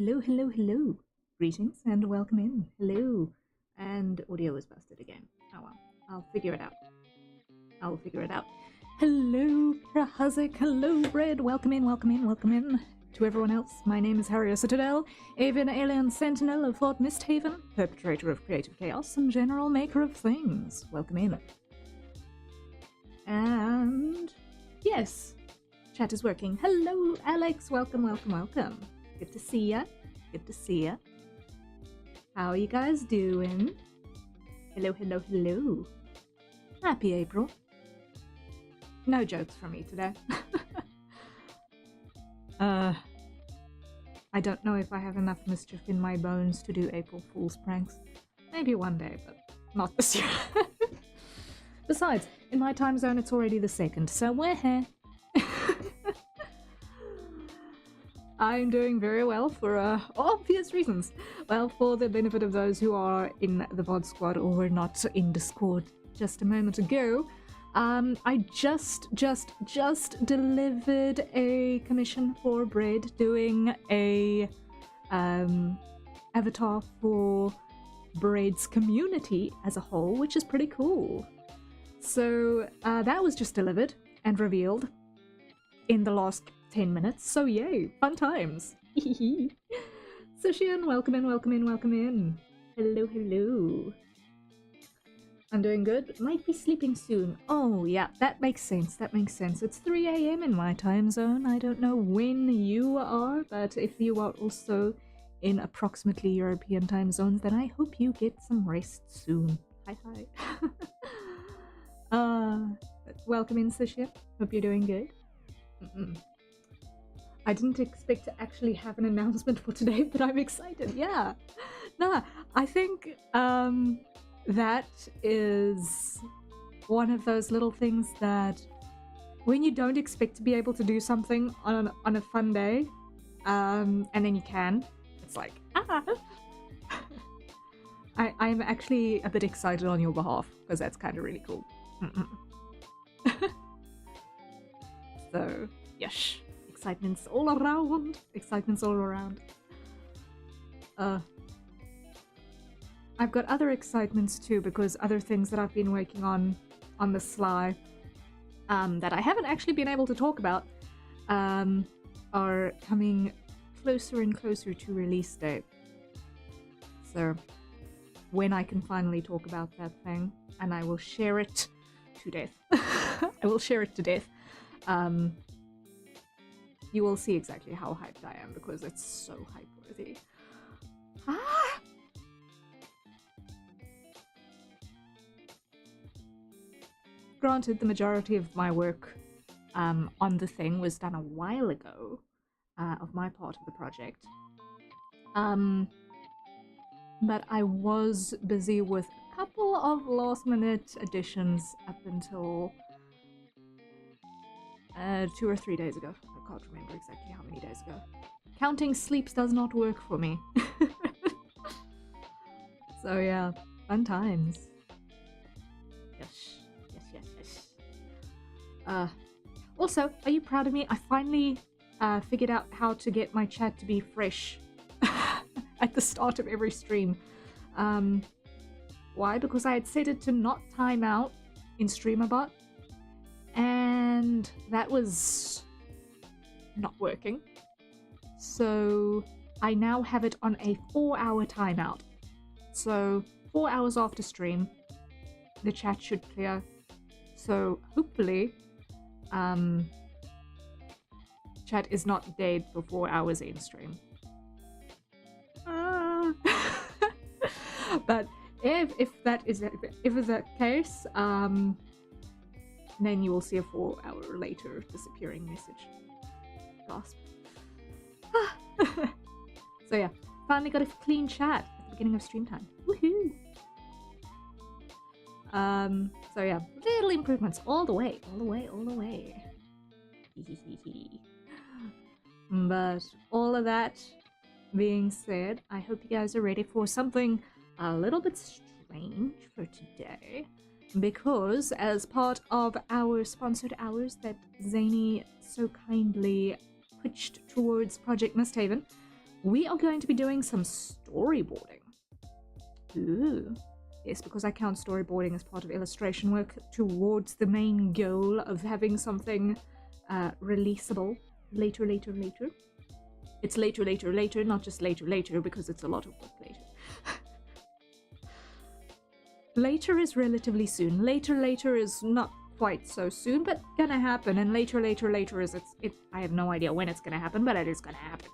hello, hello, hello. Greetings and welcome in. Hello. And audio is busted again. Oh well, I'll figure it out. I'll figure it out. Hello, Krahazik. Hello, Bread. Welcome in, welcome in, welcome in. To everyone else, my name is Harrier Citadel, Avian Alien Sentinel of Fort Mystehaven, perpetrator of creative chaos and general maker of things. Welcome in. And yes, chat is working. Hello, Alex. Welcome, welcome, welcome. Good to see ya. Good to see ya. How are you guys doing? Hello, hello, hello. Happy April. No jokes from me today. I don't know if I have enough mischief in my bones to do April Fool's pranks. Maybe one day, but not this year. Besides, in my time zone it's already the 2nd, so we're here. I'm doing very well for obvious reasons. Well, for the benefit of those who are in the VOD squad or were not in Discord just a moment ago, I just delivered a commission for Bread doing a avatar for Bread's community as a whole, which is pretty cool. So that was just delivered and revealed in the last 10 minutes, so yay, fun times. Sushian, welcome in, welcome in, welcome in. Hello, hello. I'm doing good. Might be sleeping soon. Oh yeah, that makes sense, that makes sense. It's 3 AM in my time zone. I don't know when you are, but if you are also in approximately European time zones, then I hope you get some rest soon. Hi, hi. Welcome in, Sushian. Hope you're doing good. I didn't expect to actually have an announcement for today, but I'm excited. Yeah. Nah, I think that is one of those little things that when you don't expect to be able to do something on a fun day, and then you can, it's like, I'm actually a bit excited on your behalf, because that's kind of really cool. So, yes. Excitement's all around. Excitement's all around. I've got other excitements too, because other things that I've been working on the sly, that I haven't actually been able to talk about, are coming closer and closer to release date. So, when I can finally talk about that thing, and I will share it to death. I will share it to death. You will see exactly how hyped I am, because it's so hype-worthy. Granted, the majority of my work on the thing was done a while ago, of my part of the project. But I was busy with a couple of last-minute additions up until 2 or 3 days ago. I can't remember exactly how many days ago. Counting sleeps does not work for me. So yeah, fun times. Yes, yes, yes, yes. Also, are you proud of me? I finally figured out how to get my chat to be fresh at the start of every stream. Why? Because I had set it to not time out in StreamerBot, and that was not working. So I now have it on a 4-hour timeout. So 4 hours after stream, the chat should clear. So hopefully, chat is not dead for 4 hours in stream. But if that is the case, then you will see a 4-hour later disappearing message. Gasp. So yeah, finally got a clean chat at the beginning of stream time. Woohoo! So yeah, little improvements all the way, all the way, all the way. But all of that being said, I hope you guys are ready for something a little bit strange for today, because as part of our sponsored hours that Zany so kindly pitched towards Project Mystehaven, we are going to be doing some storyboarding. Ooh. Yes, because I count storyboarding as part of illustration work towards the main goal of having something releasable later. It's later, not just later, because it's a lot of work later. Later is relatively soon. Later is not quite so soon, but gonna happen. And later is I have no idea when it's gonna happen, but it is gonna happen.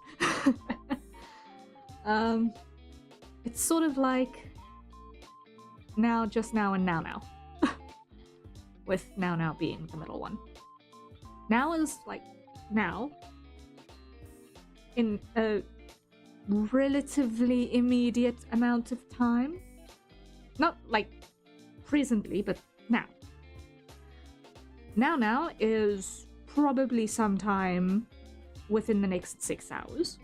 It's sort of like now, just now, and now. With now being the middle one. Now is like now. In a relatively immediate amount of time. Not like presently, but now. Now is probably sometime within the next 6 hours.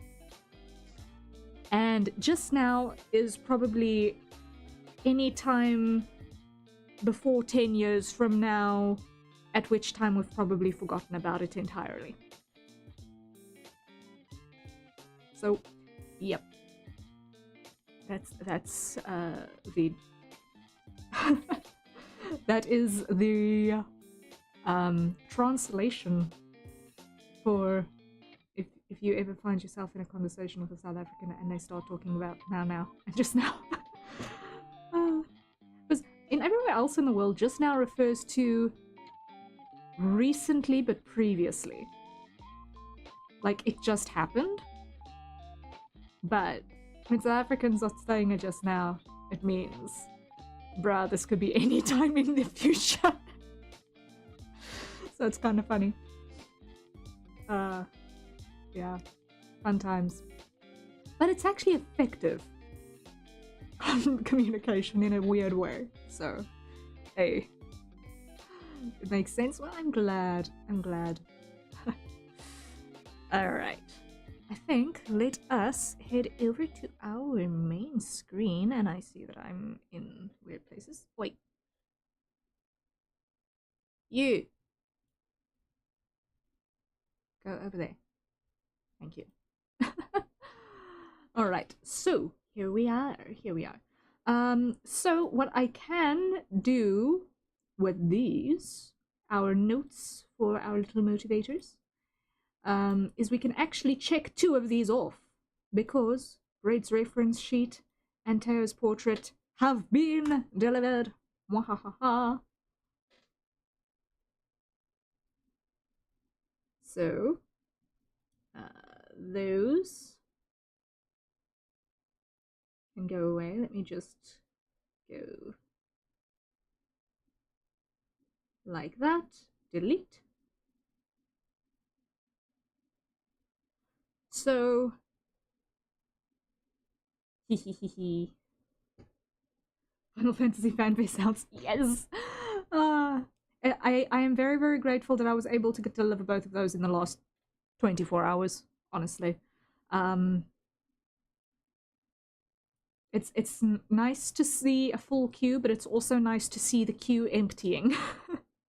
And just now is probably any time before 10 years from now, at which time we've probably forgotten about it entirely. So, yep. That's the that is the translation for if you ever find yourself in a conversation with a South African and they start talking about now and just now. Because in everywhere else in the world, just now refers to recently but previously. Like it just happened. But when South Africans are saying it just now, it means, bruh, this could be any time in the future. So it's kind of funny. Yeah, fun times. But it's actually effective communication in a weird way. So, hey, it makes sense. Well, I'm glad. All right. I think let us head over to our main screen, and I see that I'm in weird places. Wait. You. Go over there. Thank you. All right, so here we are. So what I can do with these, our notes for our little motivators, is we can actually check 2 of these off because Braid's reference sheet and Teo's portrait have been delivered. Mwahaha. So, those can go away. Let me just go like that. Delete. So, Final Fantasy fanbase sounds, yes! I am very, very grateful that I was able to deliver both of those in the last 24 hours, honestly. It's nice to see a full queue, but it's also nice to see the queue emptying,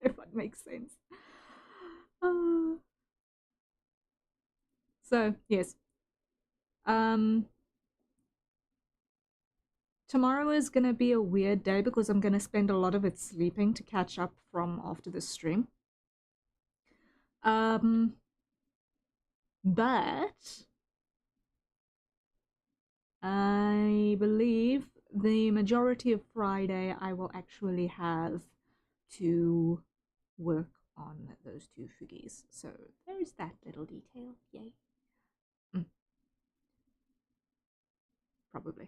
if that makes sense. So, yes. Tomorrow is gonna be a weird day because I'm gonna spend a lot of it sleeping to catch up from after the stream. But I believe the majority of Friday I will actually have to work on those 2 figgies. So there's that little detail. Yay. Probably.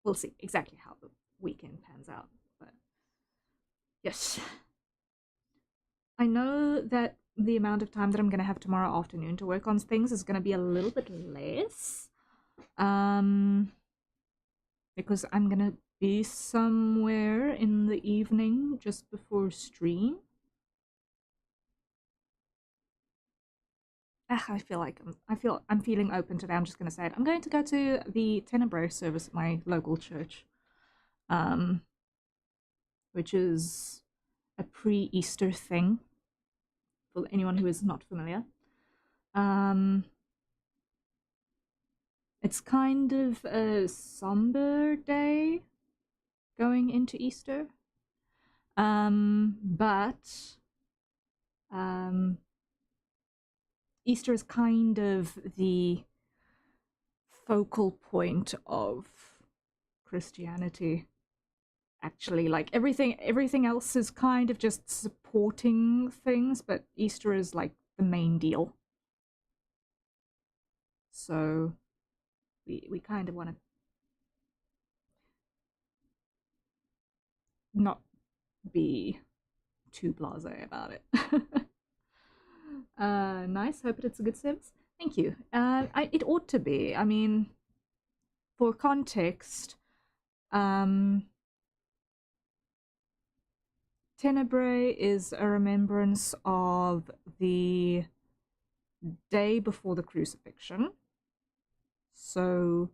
We'll see exactly how the weekend pans out. But yes. I know that the amount of time that I'm going to have tomorrow afternoon to work on things is going to be a little bit less. Because I'm going to be somewhere in the evening just before stream. I feel like I'm feeling open today. I'm just going to say it. I'm going to go to the Tenebrae service at my local church. Which is a pre-Easter thing for anyone who is not familiar. It's kind of a somber day going into Easter. But Easter is kind of the focal point of Christianity. Actually, like everything else is kind of just supporting things, but Easter is like the main deal. So we kind of want to not be too blasé about it. Nice. Hope it's a good service. Thank you. It ought to be. I mean, for context, Tenebrae is a remembrance of the day before the crucifixion. So,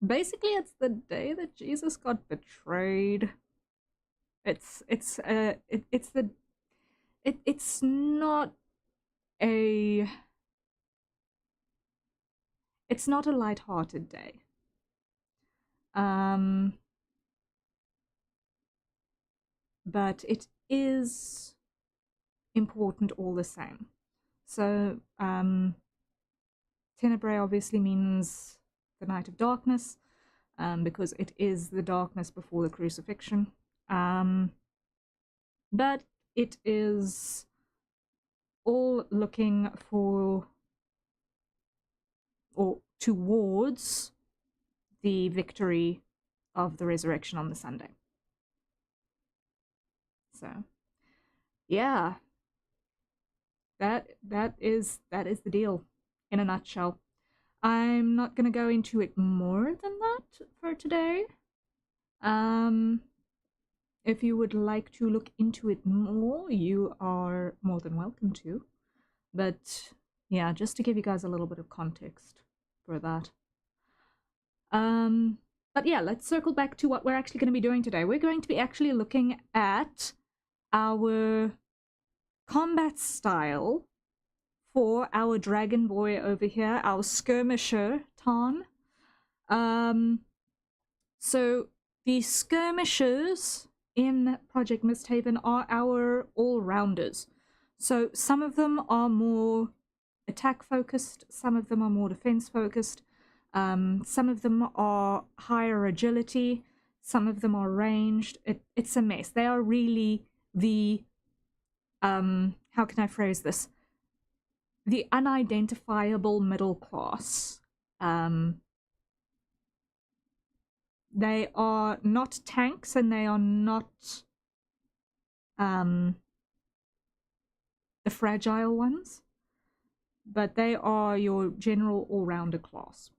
basically, it's the day that Jesus got betrayed. It's not a it's not a light-hearted day. But it is important all the same. So, Tenebrae obviously means the night of darkness, because it is the darkness before the crucifixion. But it is all looking for or towards the victory of the resurrection on the Sunday. So, yeah, that is the deal in a nutshell. I'm not going to go into it more than that for today. If you would like to look into it more, you are more than welcome to. But yeah, just to give you guys a little bit of context for that. But yeah, let's circle back to what we're actually going to be doing today. We're going to be actually looking at our combat style for our dragon boy over here, our skirmisher, Tarn. So the skirmishers in Project Mystehaven are our all-rounders. So some of them are more attack-focused, some of them are more defense-focused, some of them are higher agility, some of them are ranged. It's a mess. They are really the, how can I phrase this? The unidentifiable middle class. They are not tanks and they are not the fragile ones, but they are your general all-rounder class.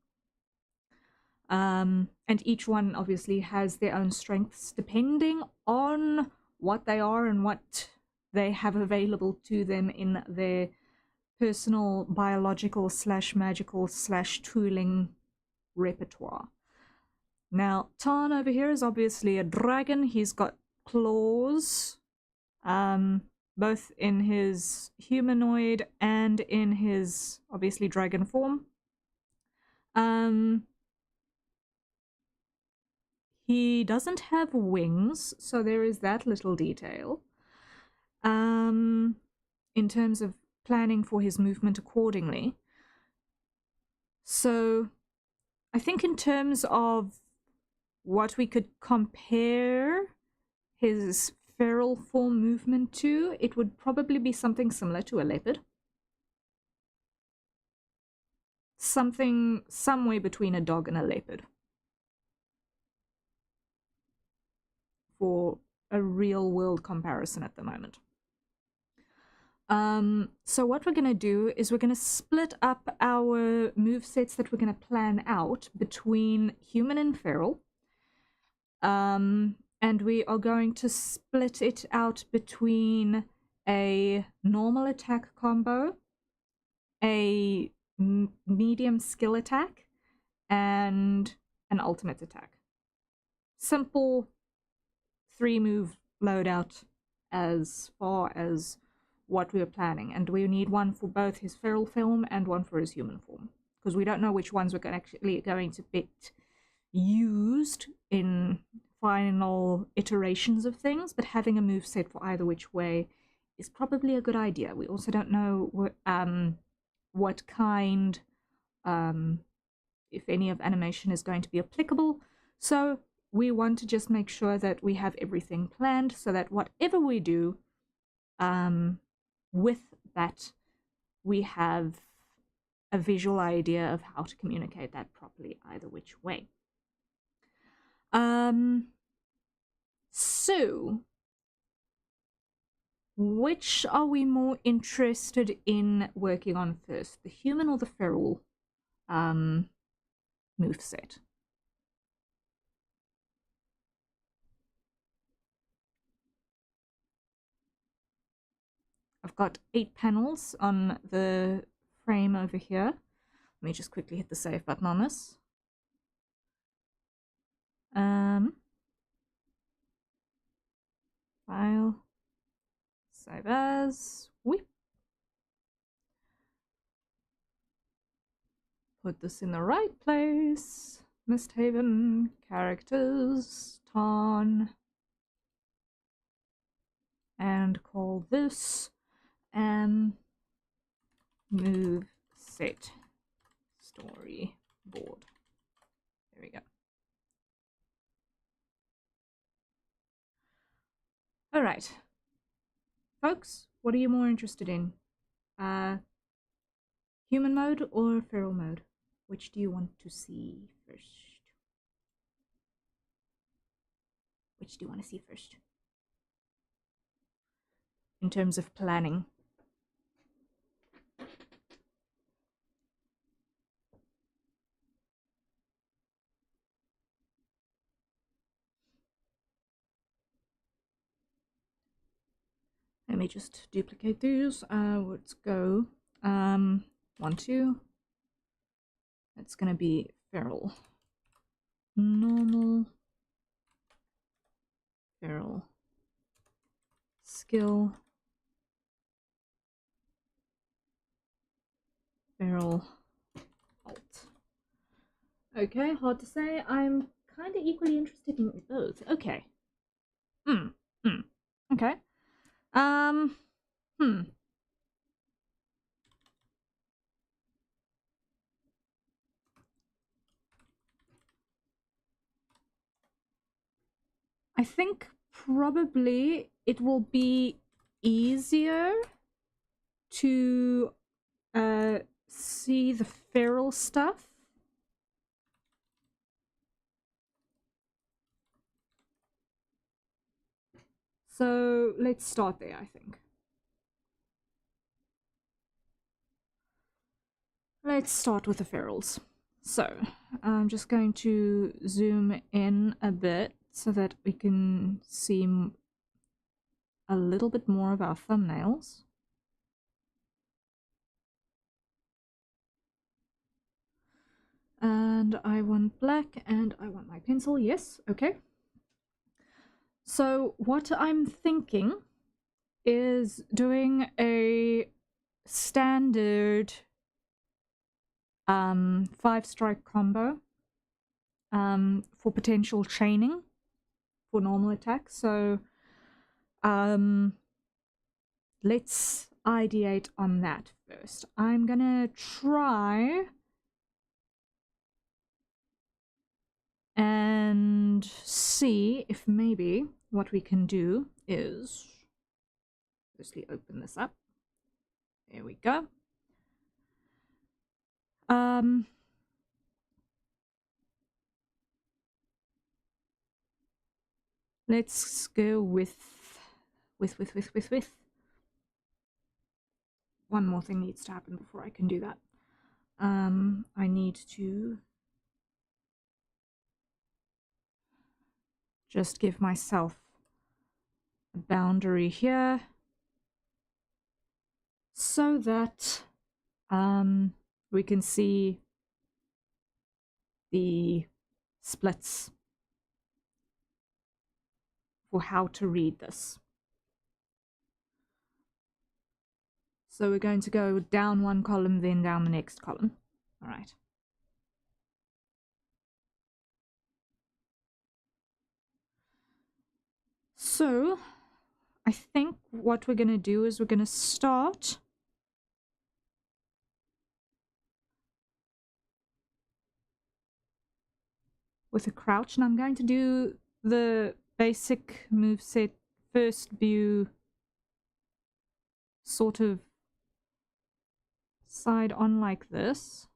And each one obviously has their own strengths depending on what they are and what they have available to them in their personal biological / magical / tooling repertoire. Now, Tarn over here is obviously a dragon. He's got claws, both in his humanoid and in his, obviously, dragon form. He doesn't have wings, so there is that little detail. In terms of planning for his movement accordingly. So, I think in terms of what we could compare his feral form movement to, it would probably be something similar to a leopard. Something somewhere between a dog and a leopard. For a real world comparison at the moment. So what we're going to do is we're going to split up our move sets that we're going to plan out between human and feral. And we are going to split it out between a normal attack combo, a medium skill attack, and an ultimate attack. Simple 3-move loadout as far as what we were planning, and we need one for both his feral form and one for his human form, because we don't know which ones we're actually going to get used in final iterations of things, but having a move set for either which way is probably a good idea. We also don't know what kind, if any, of animation is going to be applicable, so we want to just make sure that we have everything planned so that whatever we do with that, we have a visual idea of how to communicate that properly either which way. So which are we more interested in working on first, the human or the feral moveset? I've got 8 panels on the frame over here. Let me just quickly hit the save button on this. File, save as, whip. Put this in the right place. Mystehaven, characters, Tarn, and call this move set storyboard. There we go. All right, folks, what are you more interested in? Human mode or feral mode? Which do you want to see first? Which do you want to see first? In terms of planning. Let me just duplicate these. Let's go. 1, 2. That's gonna be feral. Normal. Feral. Skill. Feral. Alt. Okay, hard to say. I'm kind of equally interested in both. Okay. Okay. I think probably it will be easier to see the feral stuff. So let's start there, I think. Let's start with the ferals. So I'm just going to zoom in a bit so that we can see a little bit more of our thumbnails. And I want black and I want my pencil. Yes, okay. So what I'm thinking is doing a standard 5-strike combo for potential chaining for normal attacks. So let's ideate on that first. I'm gonna try and see if maybe what we can do is firstly open this up. There we go. Let's go with one more thing needs to happen before I can do that. I need to just give myself a boundary here so that we can see the splits for how to read this. So we're going to go down one column, then down the next column. All right. So I think what we're going to do is we're going to start with a crouch, and I'm going to do the basic moveset first view sort of side on like this.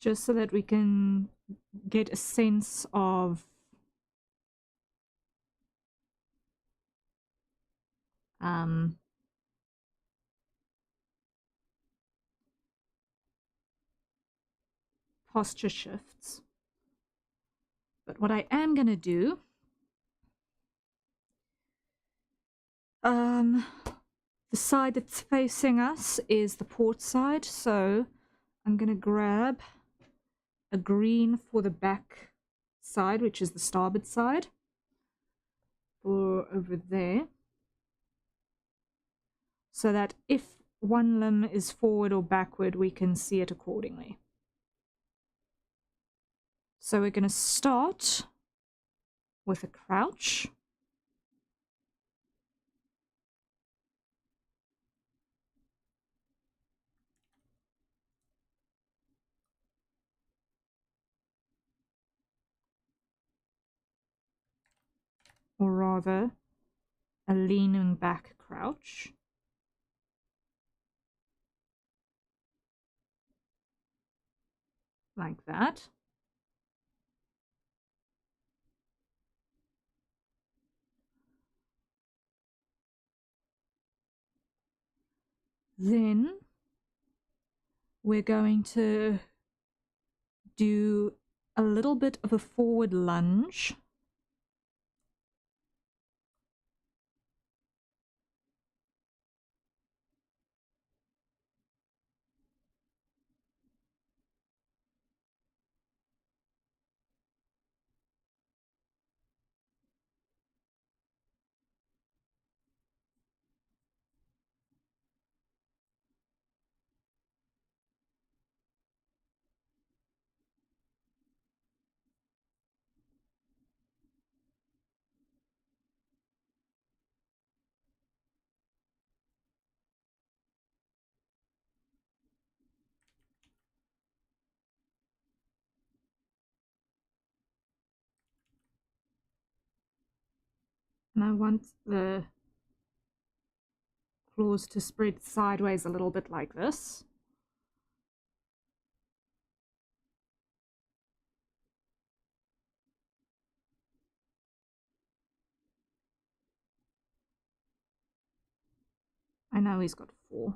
Just so that we can get a sense of posture shifts. But what I am going to do, the side that's facing us is the port side, so I'm going to grab a green for the back side, which is the starboard side, or over there, so that if one limb is forward or backward, we can see it accordingly. So we're going to start with a crouch. Or rather, a leaning back crouch. Like that. Then we're going to do a little bit of a forward lunge. And I want the claws to spread sideways a little bit like this. I know he's got 4.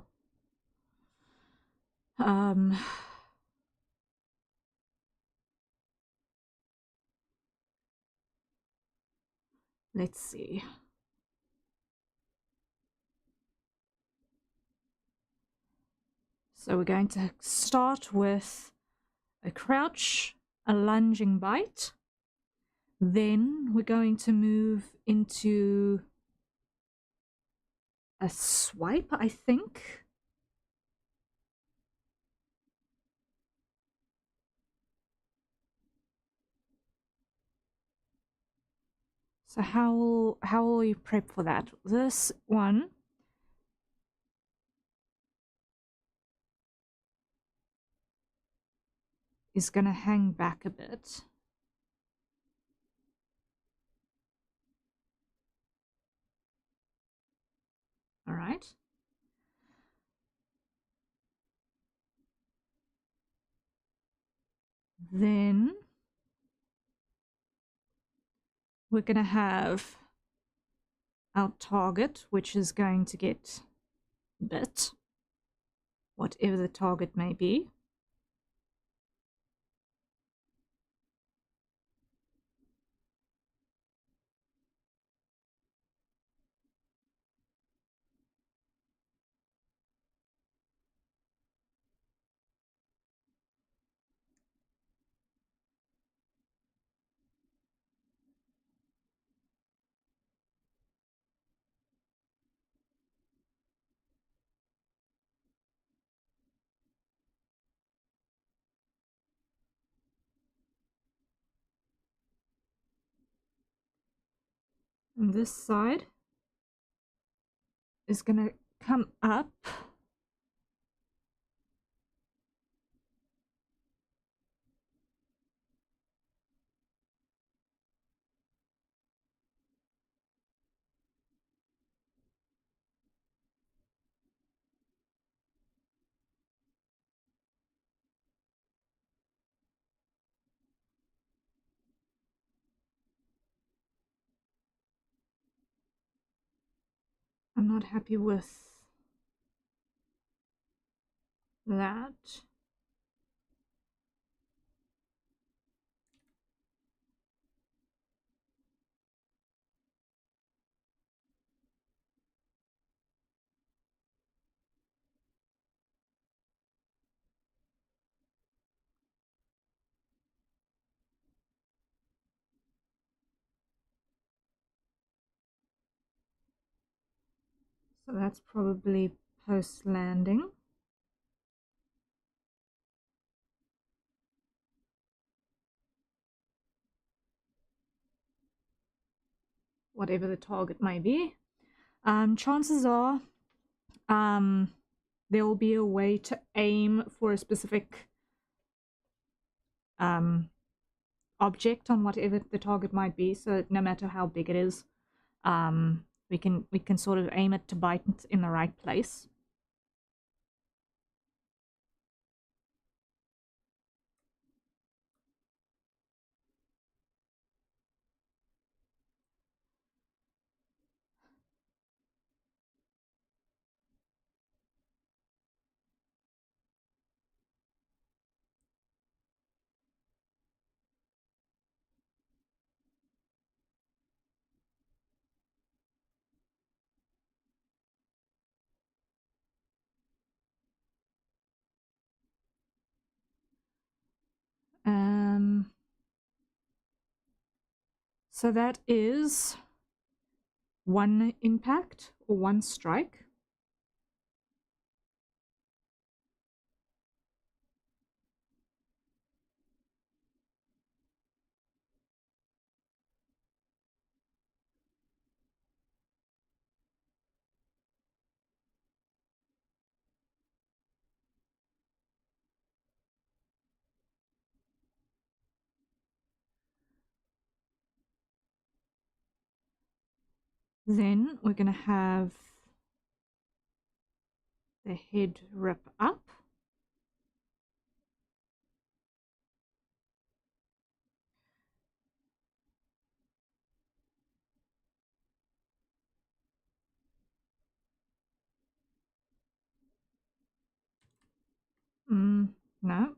Let's see. So we're going to start with a crouch, a lunging bite. Then we're going to move into a swipe, I think. So how will you prep for that? This one is going to hang back a bit. All right. Then we're going to have our target, which is going to get bit, whatever the target may be. And this side is going to come up. I'm not happy with that. So that's probably post-landing. Whatever the target may be. Chances are there will be a way to aim for a specific object on whatever the target might be, so no matter how big it is, we can sort of aim it to bite in the right place. So that is one impact or one strike. Then we're going to have the head rip up. No.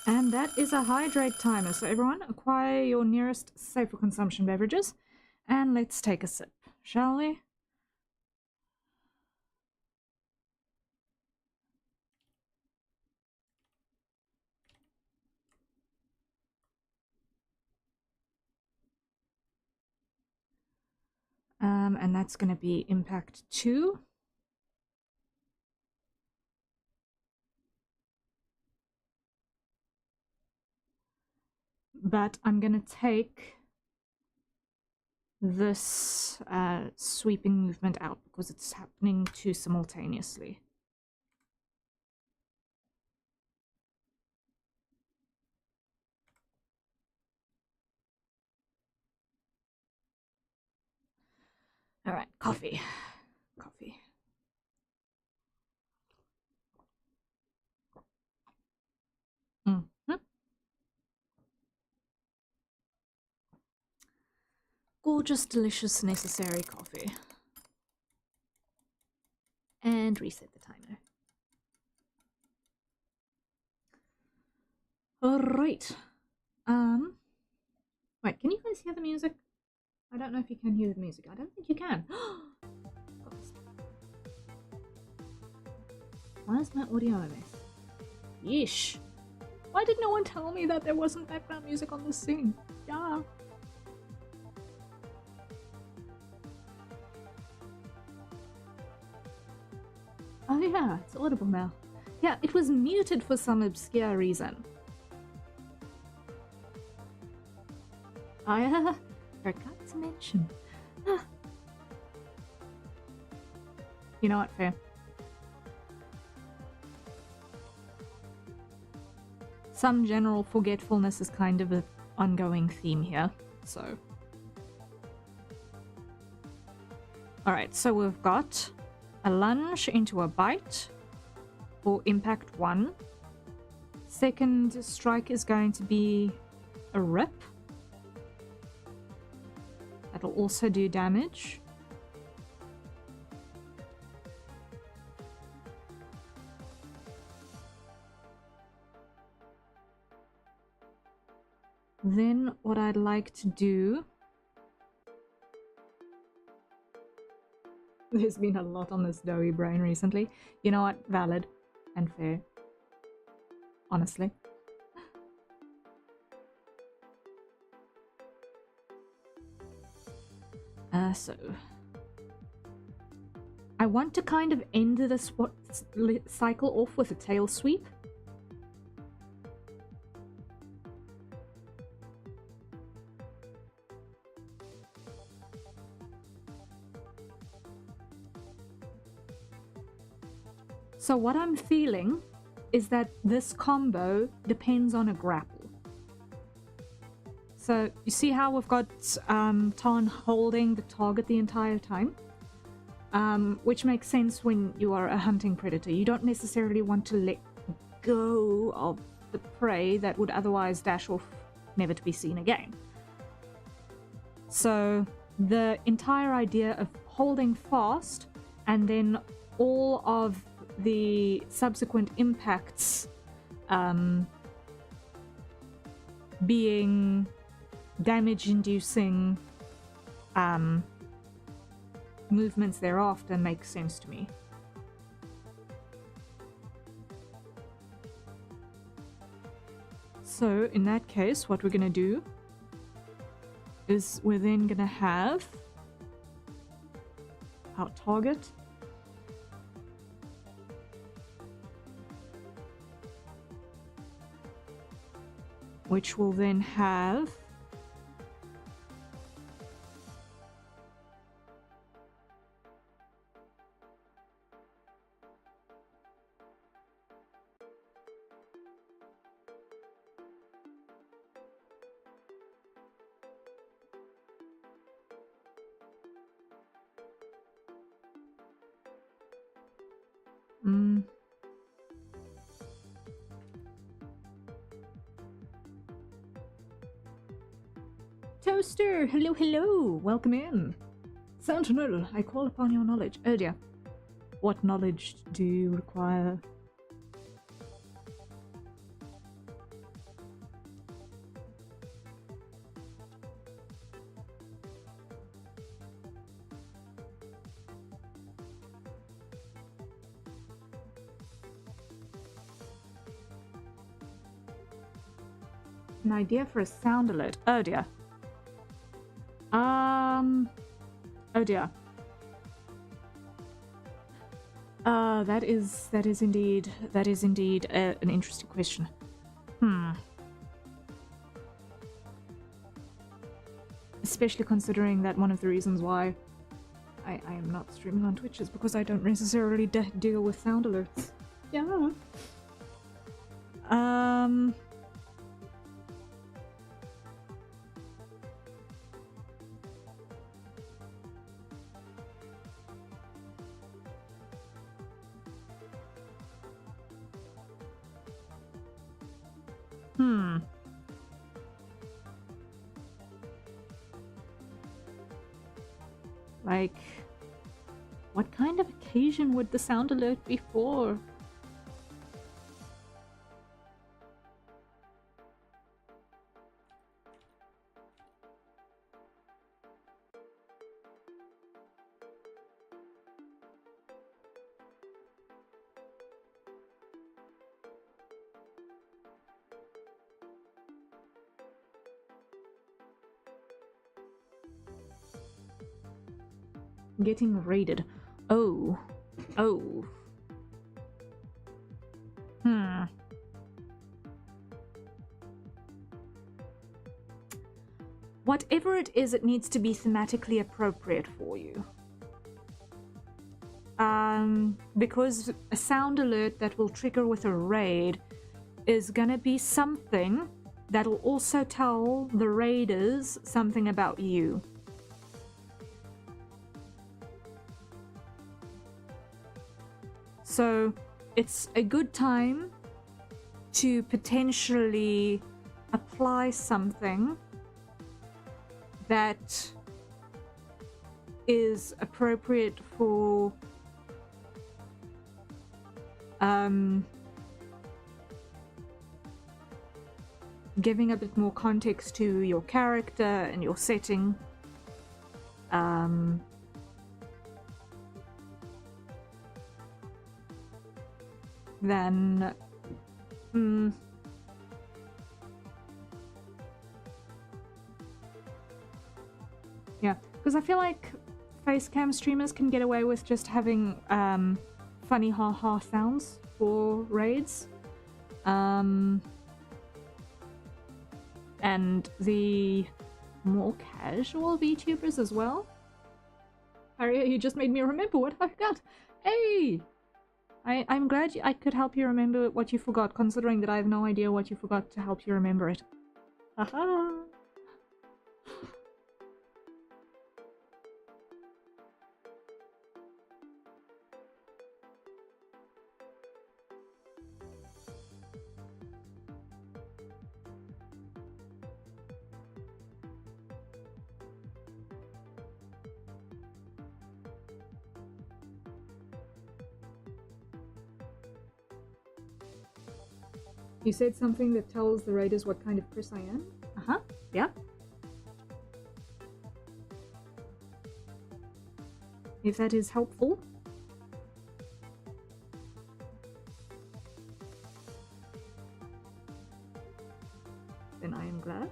And that is a hydrate timer. So everyone, acquire your nearest safe for consumption beverages. And let's take a sip, shall we? And that's going to be impact 2. But I'm going to take this sweeping movement out because it's happening too simultaneously. All right, coffee. Coffee. Gorgeous, delicious, necessary coffee. And reset the timer. Alright. Wait, can you guys hear the music? I don't know if you can hear the music. I don't think you can. Why is my audio a mess? Yeesh. Why did no one tell me that there wasn't background music on this scene? Yeah. Oh yeah, it's audible now. Yeah, it was muted for some obscure reason. I forgot to mention. You know what, fair. Some general forgetfulness is kind of an ongoing theme here, so. Alright, so we've got a lunge into a bite for impact 1. Second strike is going to be a rip. That'll also do damage. Then what I'd like to do... There's been a lot on this doughy brain recently. You know what? Valid and fair. Honestly. So... I want to kind of end this cycle off with a tail sweep. So what I'm feeling is that this combo depends on a grapple. So you see how we've got Tarn holding the target the entire time? Which makes sense when you are a hunting predator. You don't necessarily want to let go of the prey that would otherwise dash off, never to be seen again. So the entire idea of holding fast and then all of the subsequent impacts being damage-inducing movements thereafter makes sense to me. So in that case, what we're going to do is we're then going to have our target which will then have Toaster! Hello, hello! Welcome in! Sentinel, I call upon your knowledge. Oh dear. What knowledge do you require? An idea for a sound alert. Oh dear. Oh dear. That is indeed an interesting question. Especially considering that one of the reasons why I am not streaming on Twitch is because I don't necessarily deal with sound alerts. Yeah. Like, what kind of occasion would the sound alert be for? Getting raided. Oh. Oh. Whatever it is, it needs to be thematically appropriate for you. Because a sound alert that will trigger with a raid is gonna be something that'll also tell the raiders something about you. So it's a good time to potentially apply something that is appropriate for giving a bit more context to your character and your setting. Then yeah, because I feel like facecam streamers can get away with just having funny ha-ha sounds for raids. And the more casual VTubers as well. Harrier, you just made me remember what I forgot. Hey! I'm glad I could help you remember what you forgot, considering that I have no idea what you forgot to help you remember it. Haha! You said something that tells the raiders what kind of Chris I am? Uh-huh, yeah. If that is helpful. Then I am glad.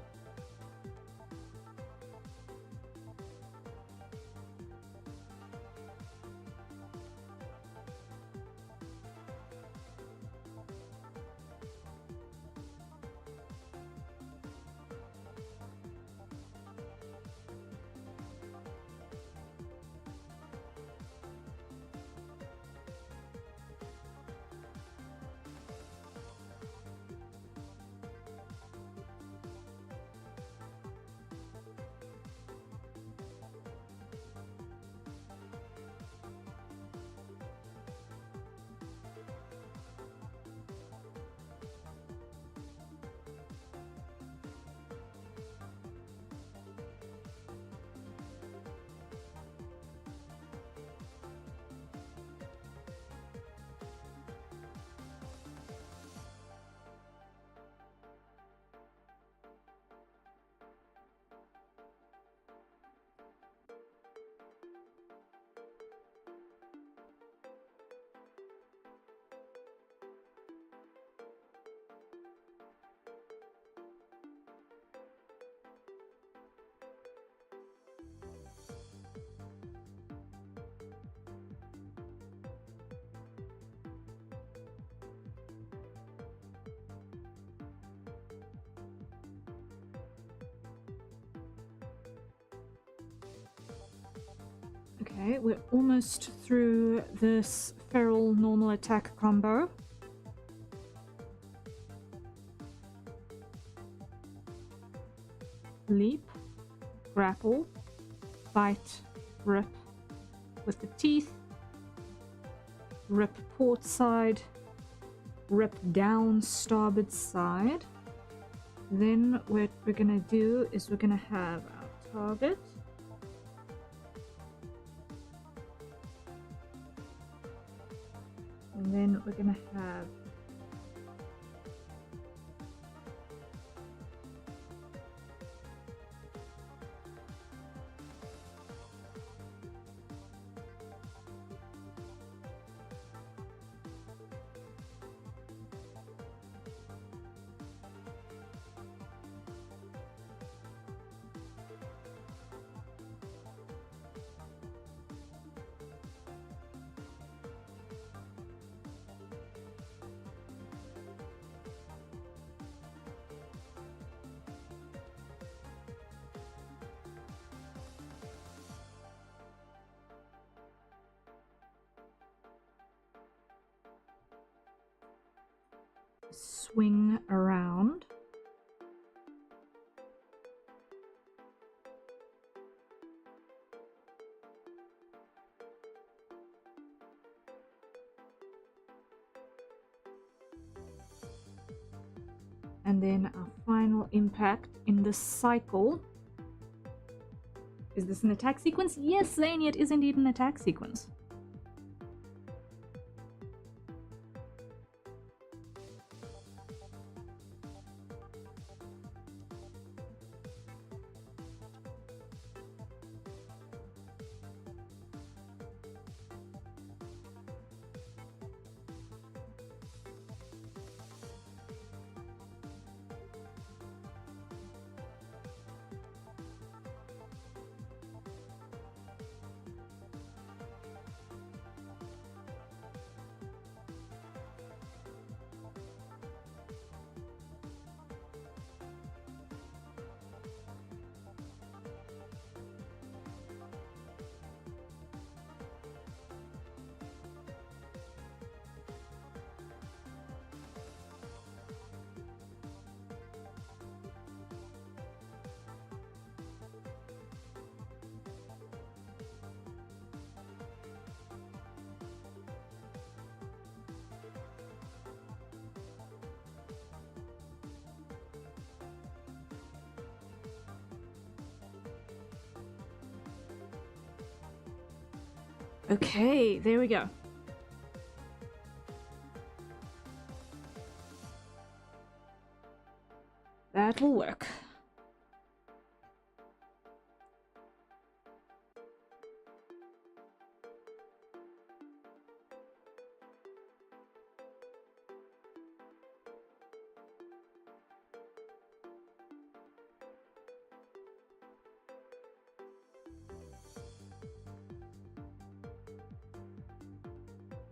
Okay, we're almost through this feral normal attack combo. Leap, grapple, bite, rip with the teeth, rip port side, rip down starboard side. Then what we're gonna do is we're gonna have our target. And then we're gonna have swing around. And then our final impact in this cycle. Is this an attack sequence? Yes, Zany, it is indeed an attack sequence. Okay, there we go. That will work.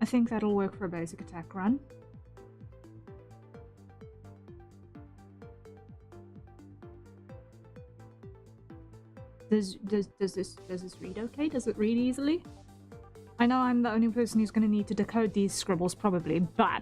I think that'll work for a basic attack run. Does this read okay? Does it read easily? I know I'm the only person who's going to need to decode these scribbles probably, but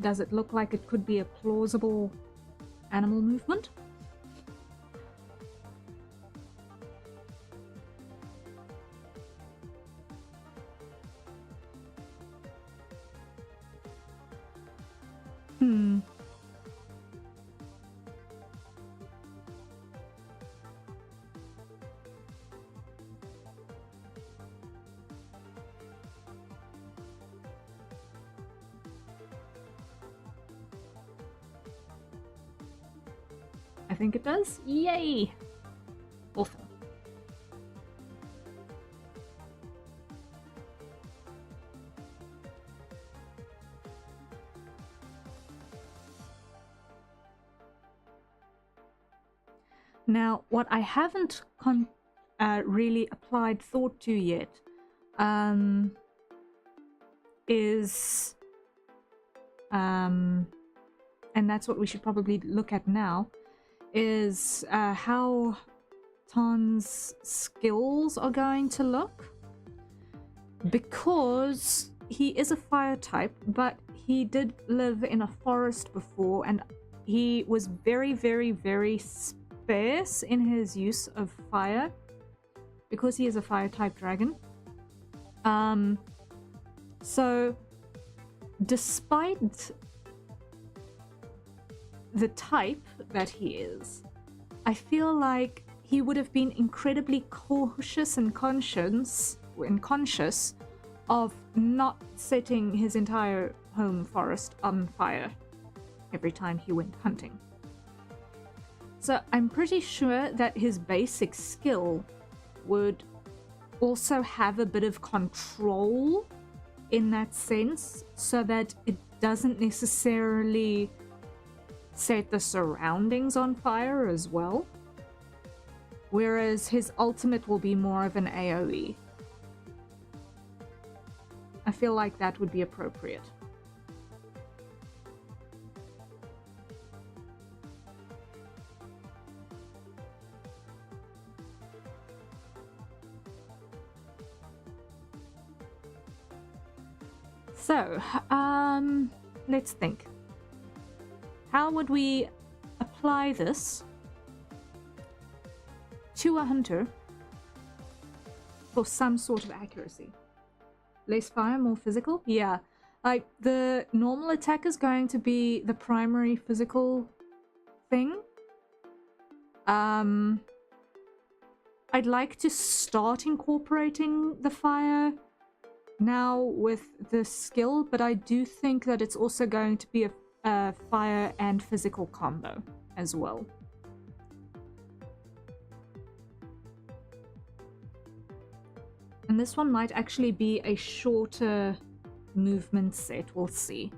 does it look like it could be a plausible animal movement? I think it does. Yay! Awesome. Now, what I haven't really applied thought to yet is, and that's what we should probably look at now, is how Ton's skills are going to look. Because he is a fire type, but he did live in a forest before, and he was very, very, very sparse in his use of fire, because he is a fire type dragon. So despite the type that he is, I feel like he would have been incredibly cautious and conscious of not setting his entire home forest on fire every time he went hunting. So I'm pretty sure that his basic skill would also have a bit of control in that sense, so that it doesn't necessarily set the surroundings on fire as well, whereas his ultimate will be more of an AoE. I feel like that would be appropriate. So, let's think. How would we apply this to a hunter for some sort of accuracy? Less fire, more physical? Yeah. Like, the normal attack is going to be the primary physical thing. I'd like to start incorporating the fire now with the skill, but I do think that it's also going to be a fire and physical combo as well. And this one might actually be a shorter movement set, we'll see.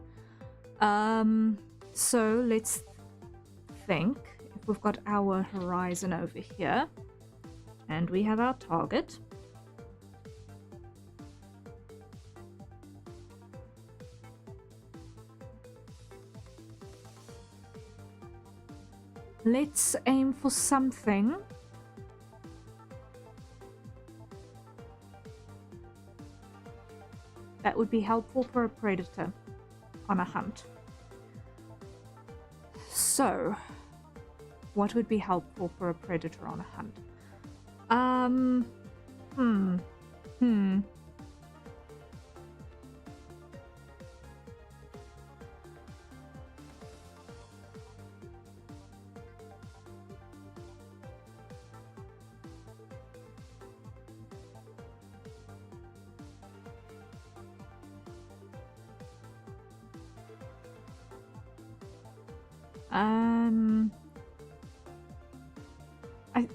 So let's think. If we've got our horizon over here, and we have our target. Let's aim for something that would be helpful for a predator on a hunt. So, what would be helpful for a predator on a hunt?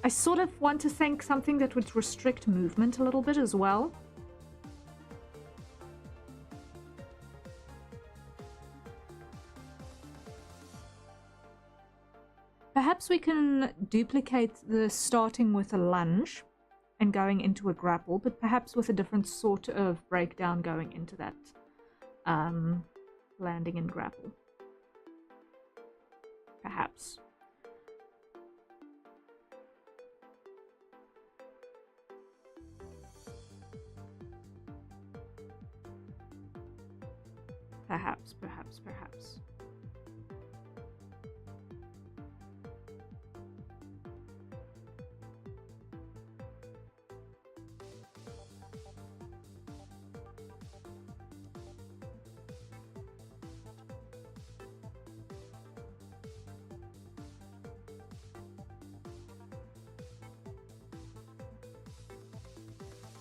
I sort of want to think something that would restrict movement a little bit as well. Perhaps we can duplicate the starting with a lunge and going into a grapple, but perhaps with a different sort of breakdown going into that landing and grapple. Perhaps. Perhaps.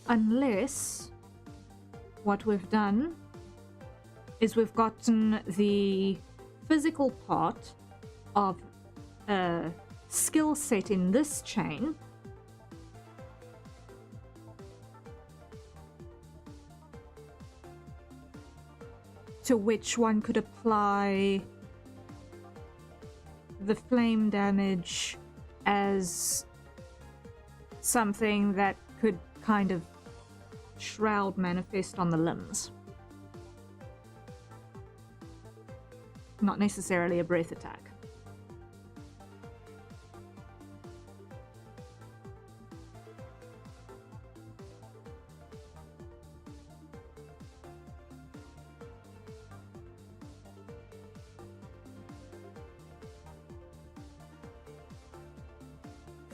Unless what we've done is we've gotten the physical part of a skill set in this chain to which one could apply the flame damage as something that could kind of shroud manifest on the limbs. Not necessarily a breath attack.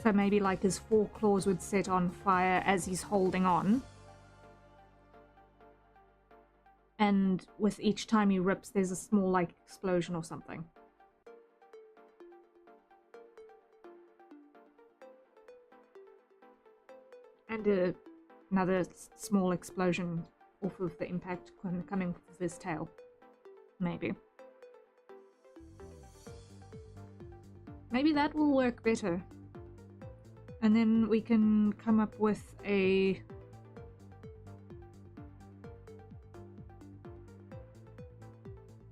So maybe like his foreclaws would set on fire as he's holding on. And with each time he rips, there's a small, like, explosion or something. And another small explosion off of the impact coming off of his tail. Maybe. Maybe that will work better. And then we can come up with a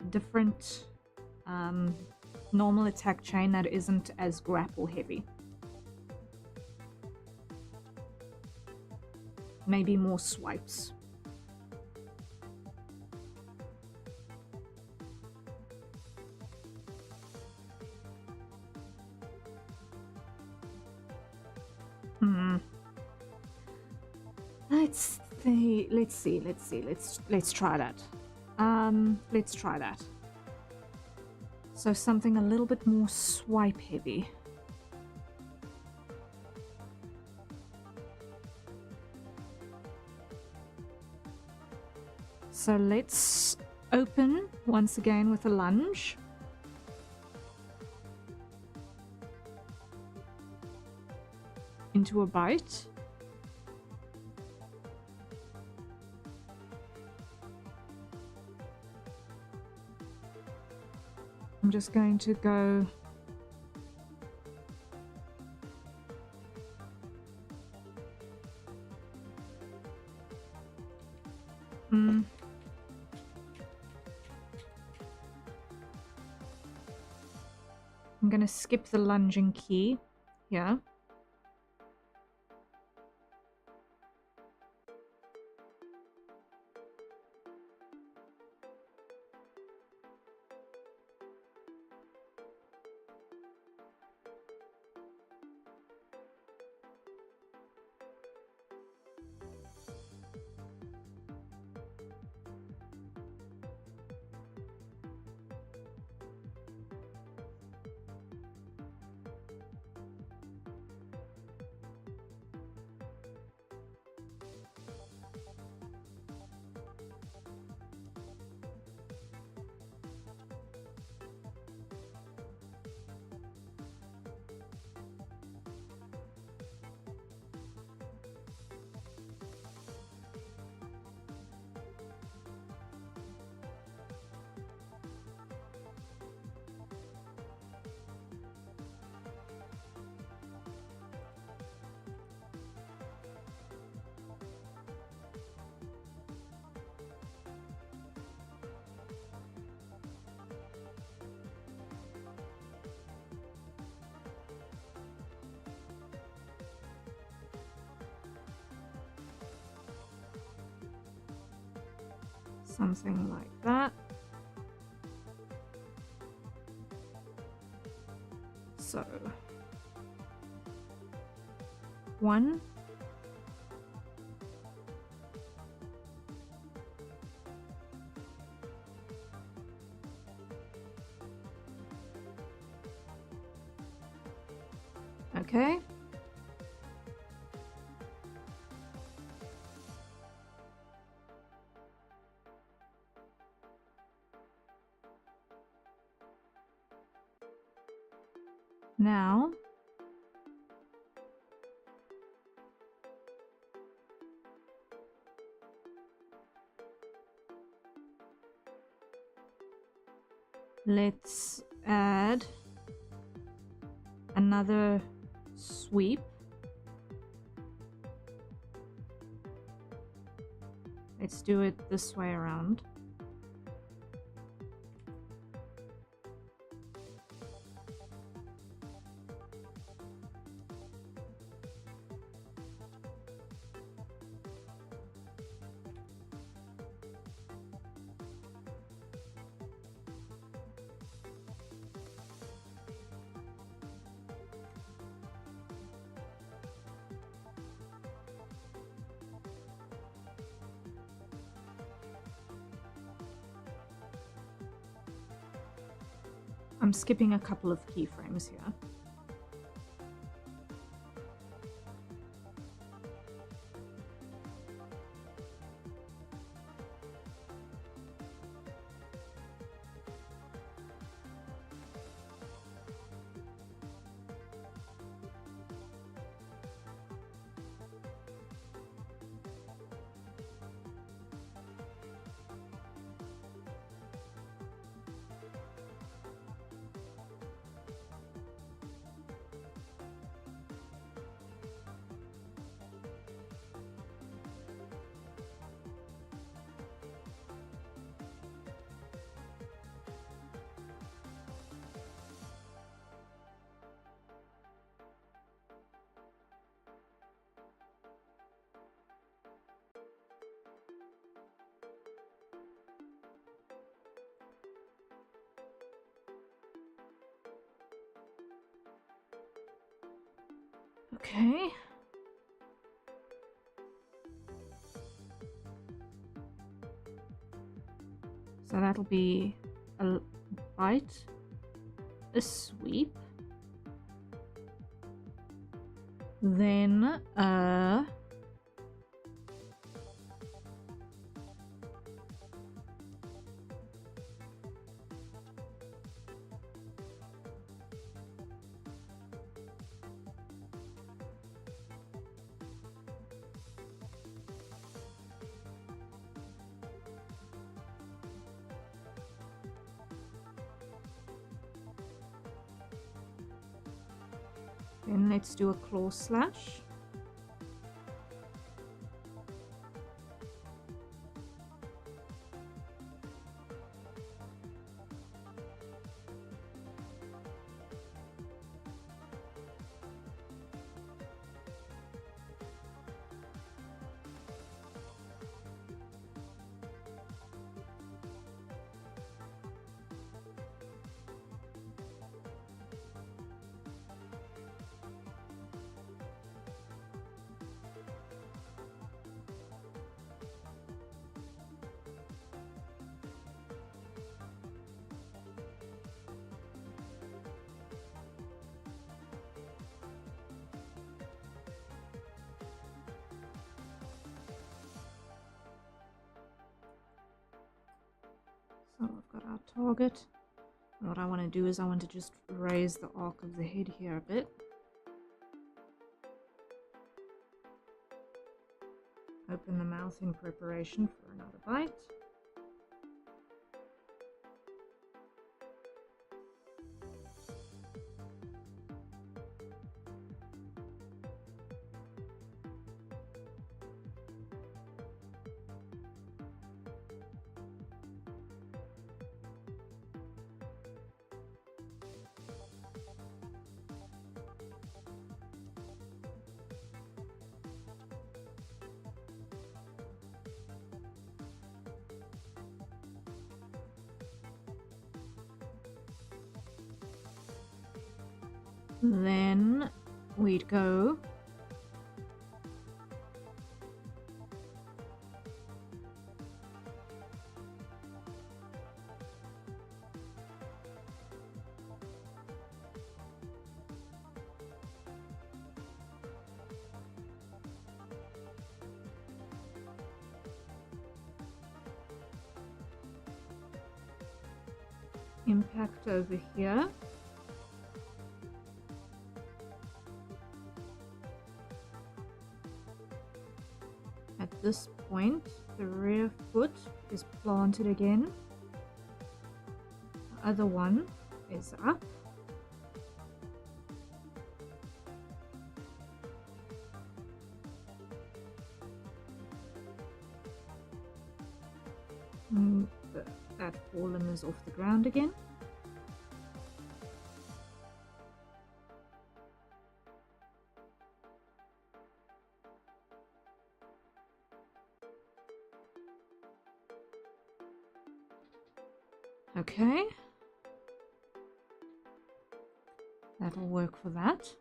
different normal attack chain that isn't as grapple heavy. maybe more swipes. Let's see. Let's try that. Let's try that. So something a little bit more swipe heavy. So let's open once again with a lunge. Into a bite. I'm just going to go I'm going to skip the lunging key here. Something like that. So, 1, 2. Okay. Now, let's add another sweep. Let's do it this way around. I'm skipping a couple of keyframes here. Okay. So that'll be a bite, a sweep, then let's do a claw slash. So we've got our target. And what I want to do is I want to just raise the arc of the head here a bit. Open the mouth in preparation for another bite. Then we'd go impact over here. At this point, the rear foot is planted again. The other one is up. That forelimb is off the ground again. Okay. That'll work for that.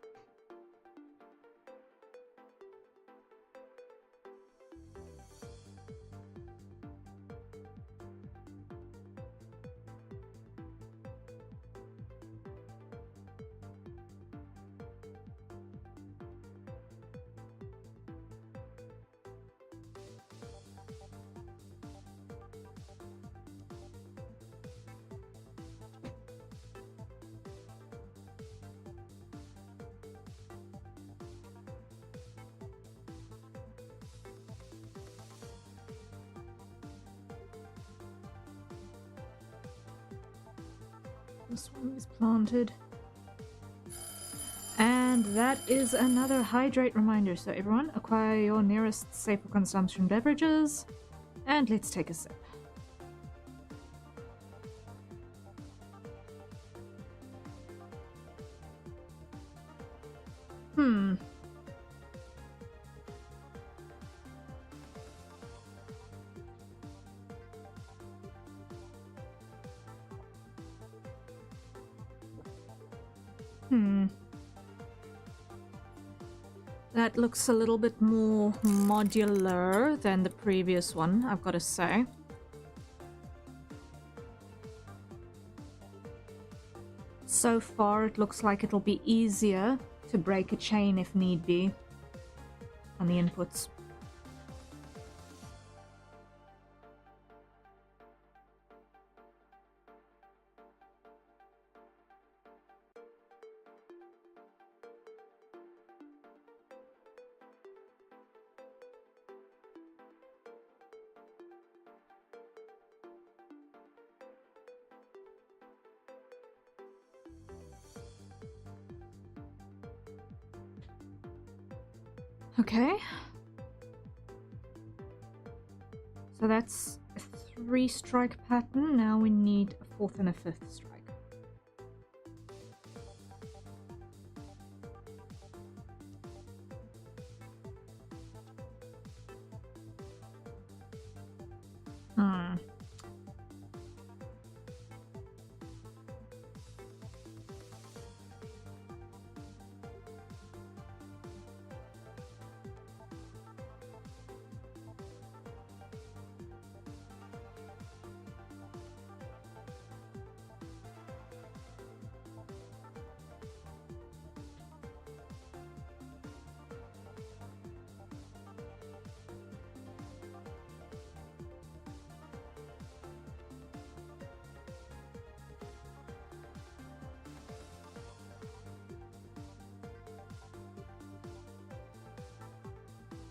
This one is planted. And that is another hydrate reminder. So everyone, acquire your nearest safe for consumption beverages. And let's take a sip. That looks a little bit more modular than the previous one, I've got to say. So far, it looks like it'll be easier to break a chain if need be on the inputs. Okay. So that's a 3-strike pattern. Now we need a 4th and a 5th strike.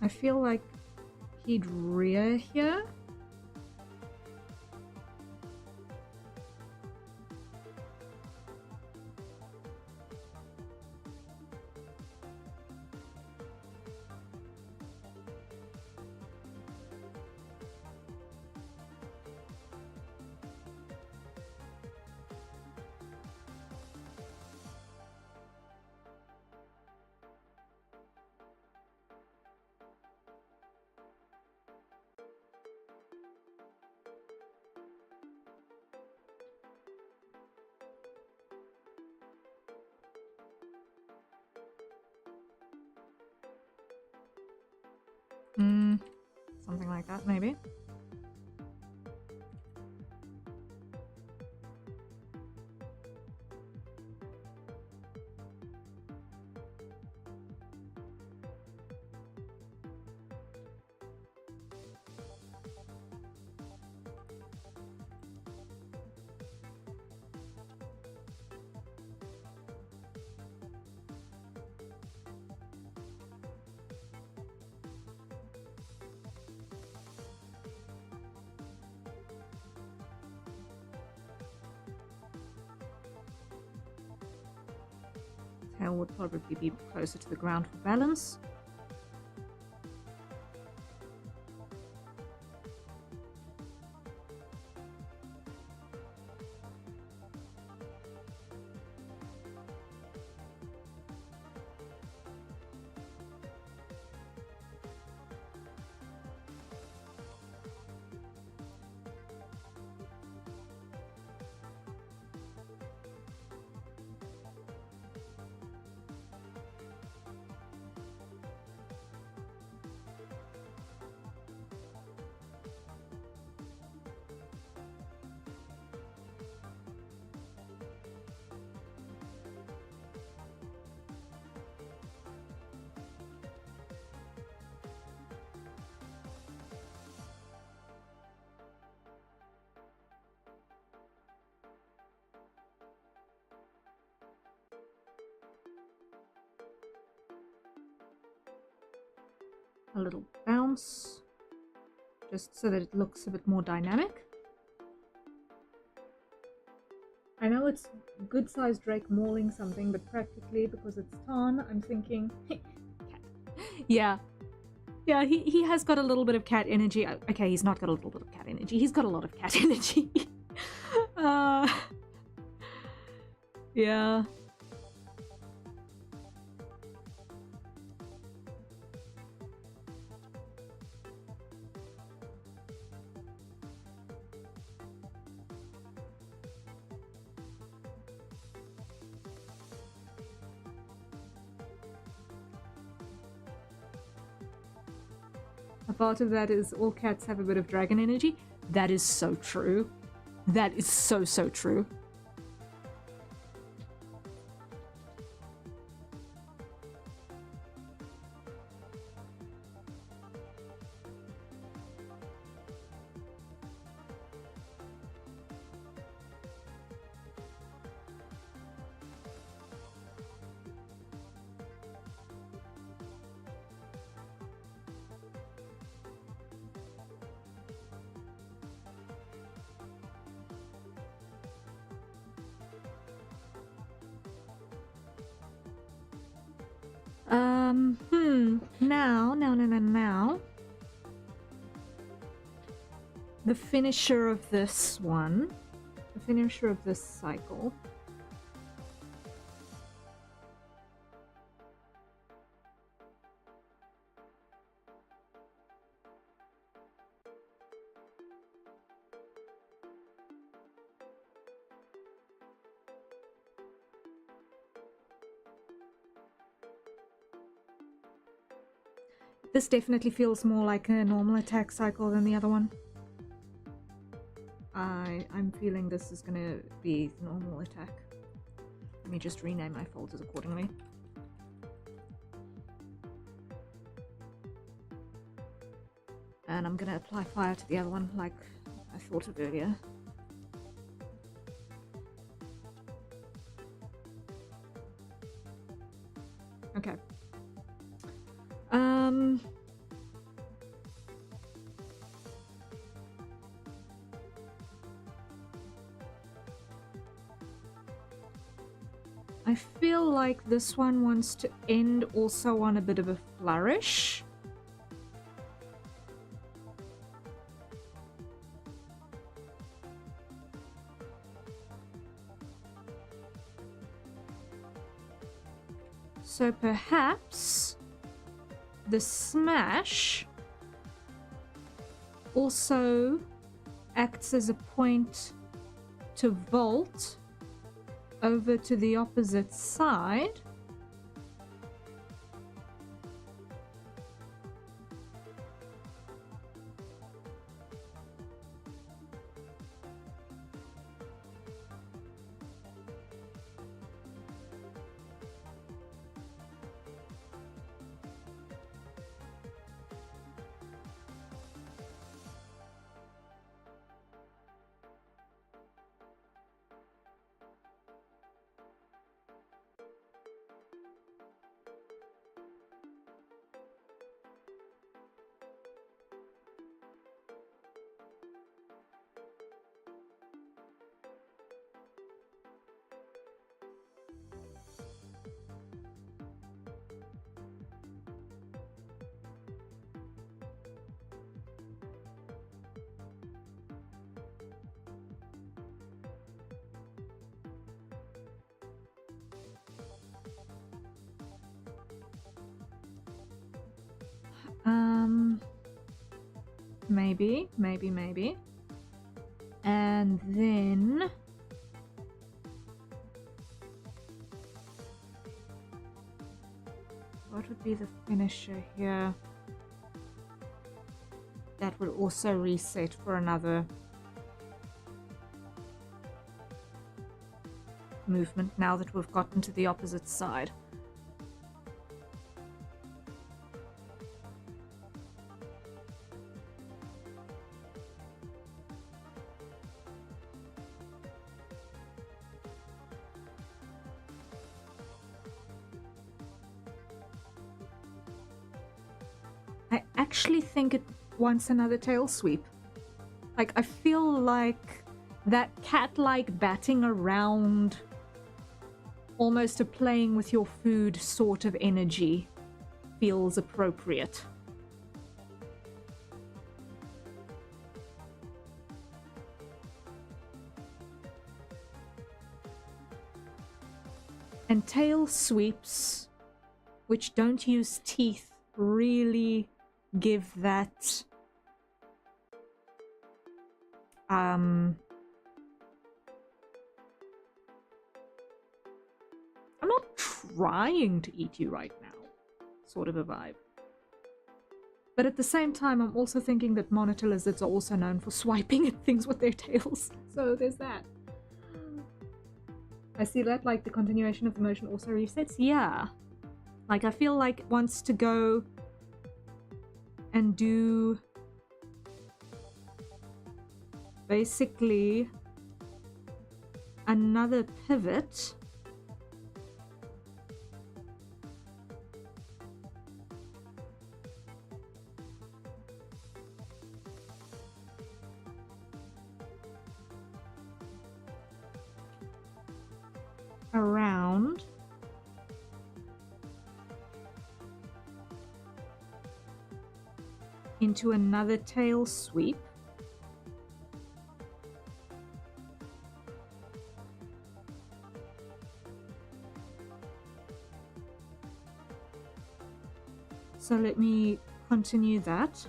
I feel like he'd rear here. Something like that, maybe. Tail would probably be closer to the ground for balance. A little bounce, just so that it looks a bit more dynamic. I know it's good-sized drake mauling something, but practically, because it's Tarn, I'm thinking... cat. Yeah. Yeah, he has got a little bit of cat energy. Okay, he's not got a little bit of cat energy. He's got a lot of cat energy. Yeah. A part of that is all cats have a bit of dragon energy. That is so true. That is so, so true. Now. The finisher of this one. The finisher of this cycle. This definitely feels more like a normal attack cycle than the other one. I'm feeling this is gonna be normal attack. Let me just rename my folders accordingly. And I'm gonna apply fire to the other one like I thought of earlier. Okay. I feel like this one wants to end also on a bit of a flourish. So perhaps the smash also acts as a point to vault over to the opposite side. Maybe. And then what would be the finisher here? That would also reset for another movement now that we've gotten to the opposite side. I actually think it wants another tail sweep. Like, I feel like that cat-like batting around, almost a playing with your food sort of energy feels appropriate. And tail sweeps, which don't use teeth, really give that I'm not trying to eat you right now sort of a vibe. But at the same time, I'm also thinking that monitor lizards are also known for swiping at things with their tails. So there's that. I see that, like, the continuation of the motion also resets. Yeah. Like, I feel like it wants to go and do basically another pivot. Around into another tail sweep. So let me continue that.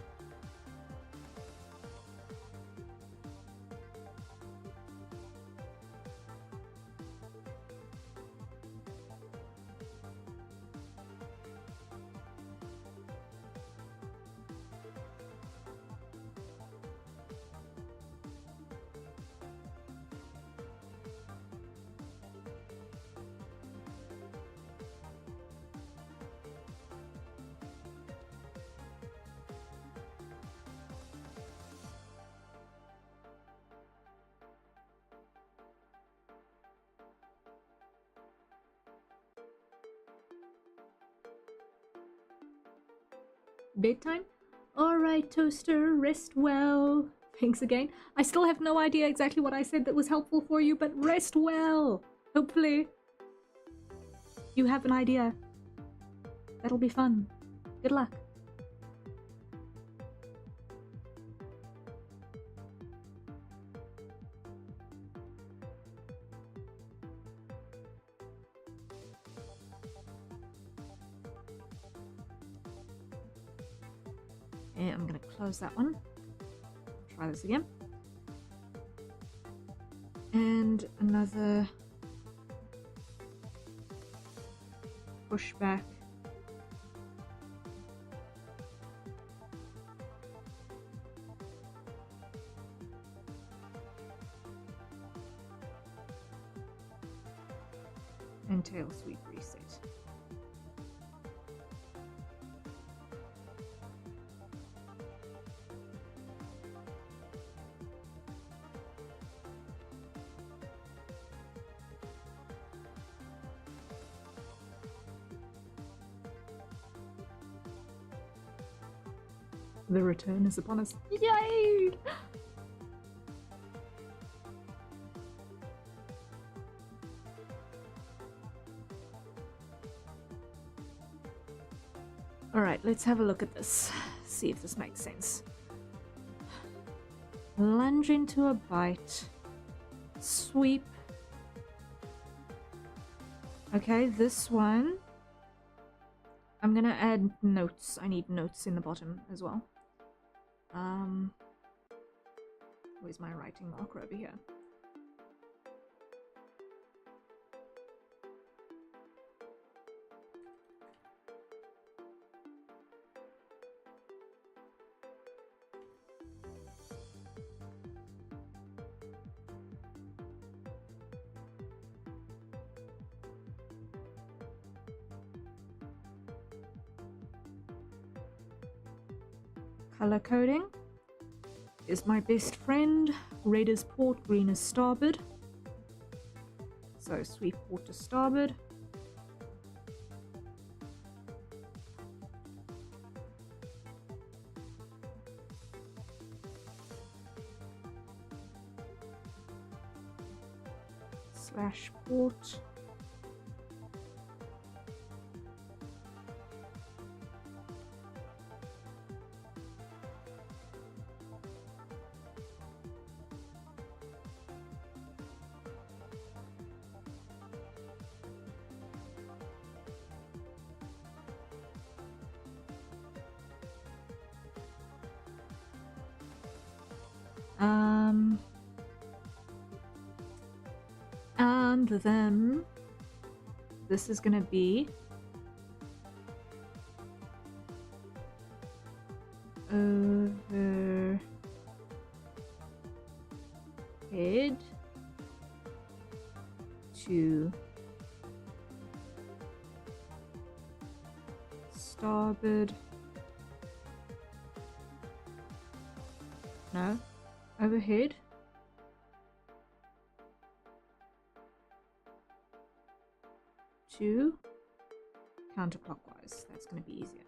Bedtime? Alright, Toaster, rest well. Thanks again. I still have no idea exactly what I said that was helpful for you, but rest well. Hopefully you have an idea. That'll be fun. Good luck. And I'm going to close that one. Try this again. And another pushback. And tail sweep reset. The return is upon us. Yay! Alright, let's have a look at this. See if this makes sense. Lunge into a bite. Sweep. Okay, this one. I'm gonna add notes. I need notes in the bottom as well. Where's my writing marker over here? Color coding is my best friend. Red is port, green is starboard. So sweep port to starboard. Slash port. And then this is gonna be overhead to starboard. No, overhead to counterclockwise. That's going to be easier.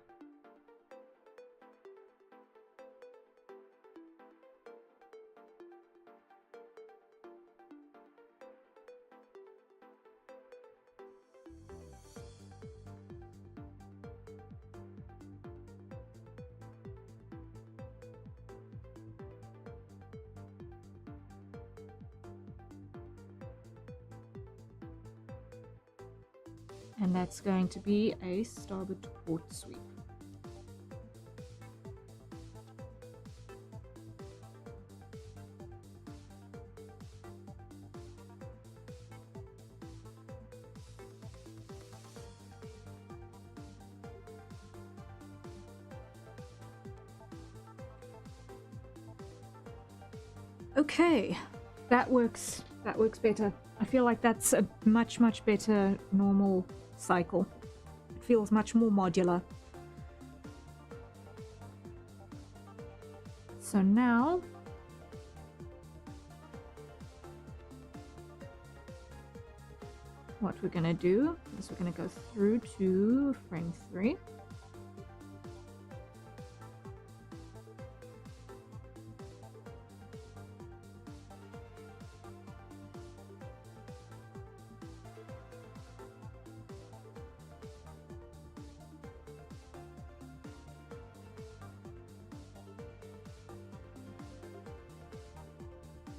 And that's going to be a starboard to port sweep. Okay, that works better. I feel like that's a much better normal cycle. It feels much more modular. So now what we're going to do is we're going to go through to frame 3.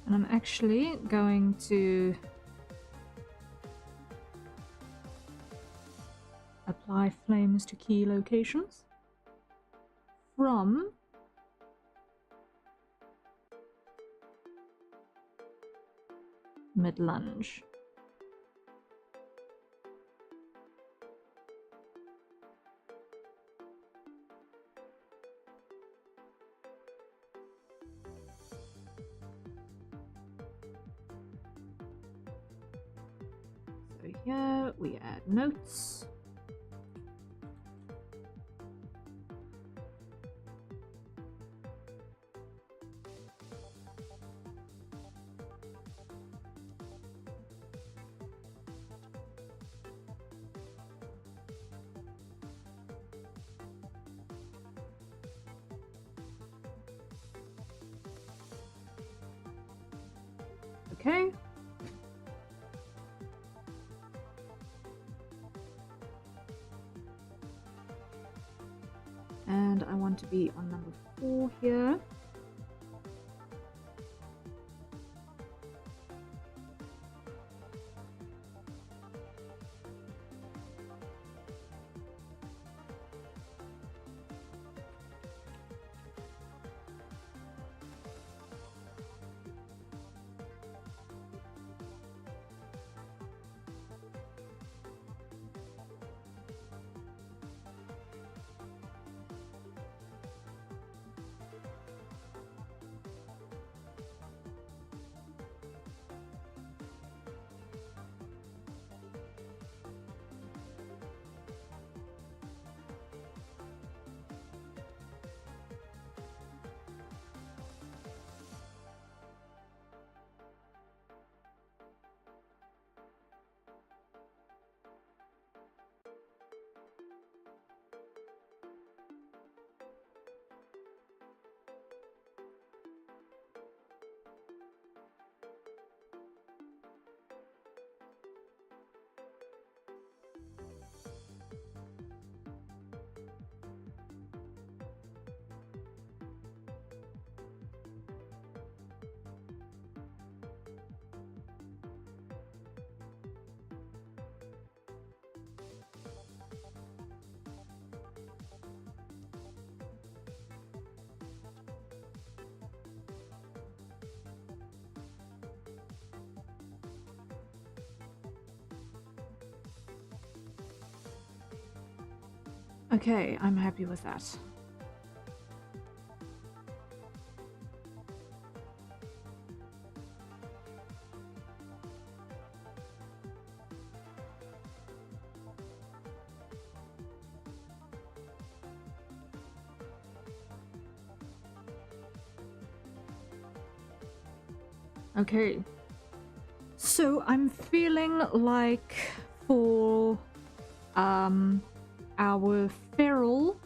And I'm actually going to apply flames to key locations from mid-lunge. So here we add notes. Okay. And I want to be on number 4 here. Okay, I'm happy with that. Okay. So I'm feeling like for our feral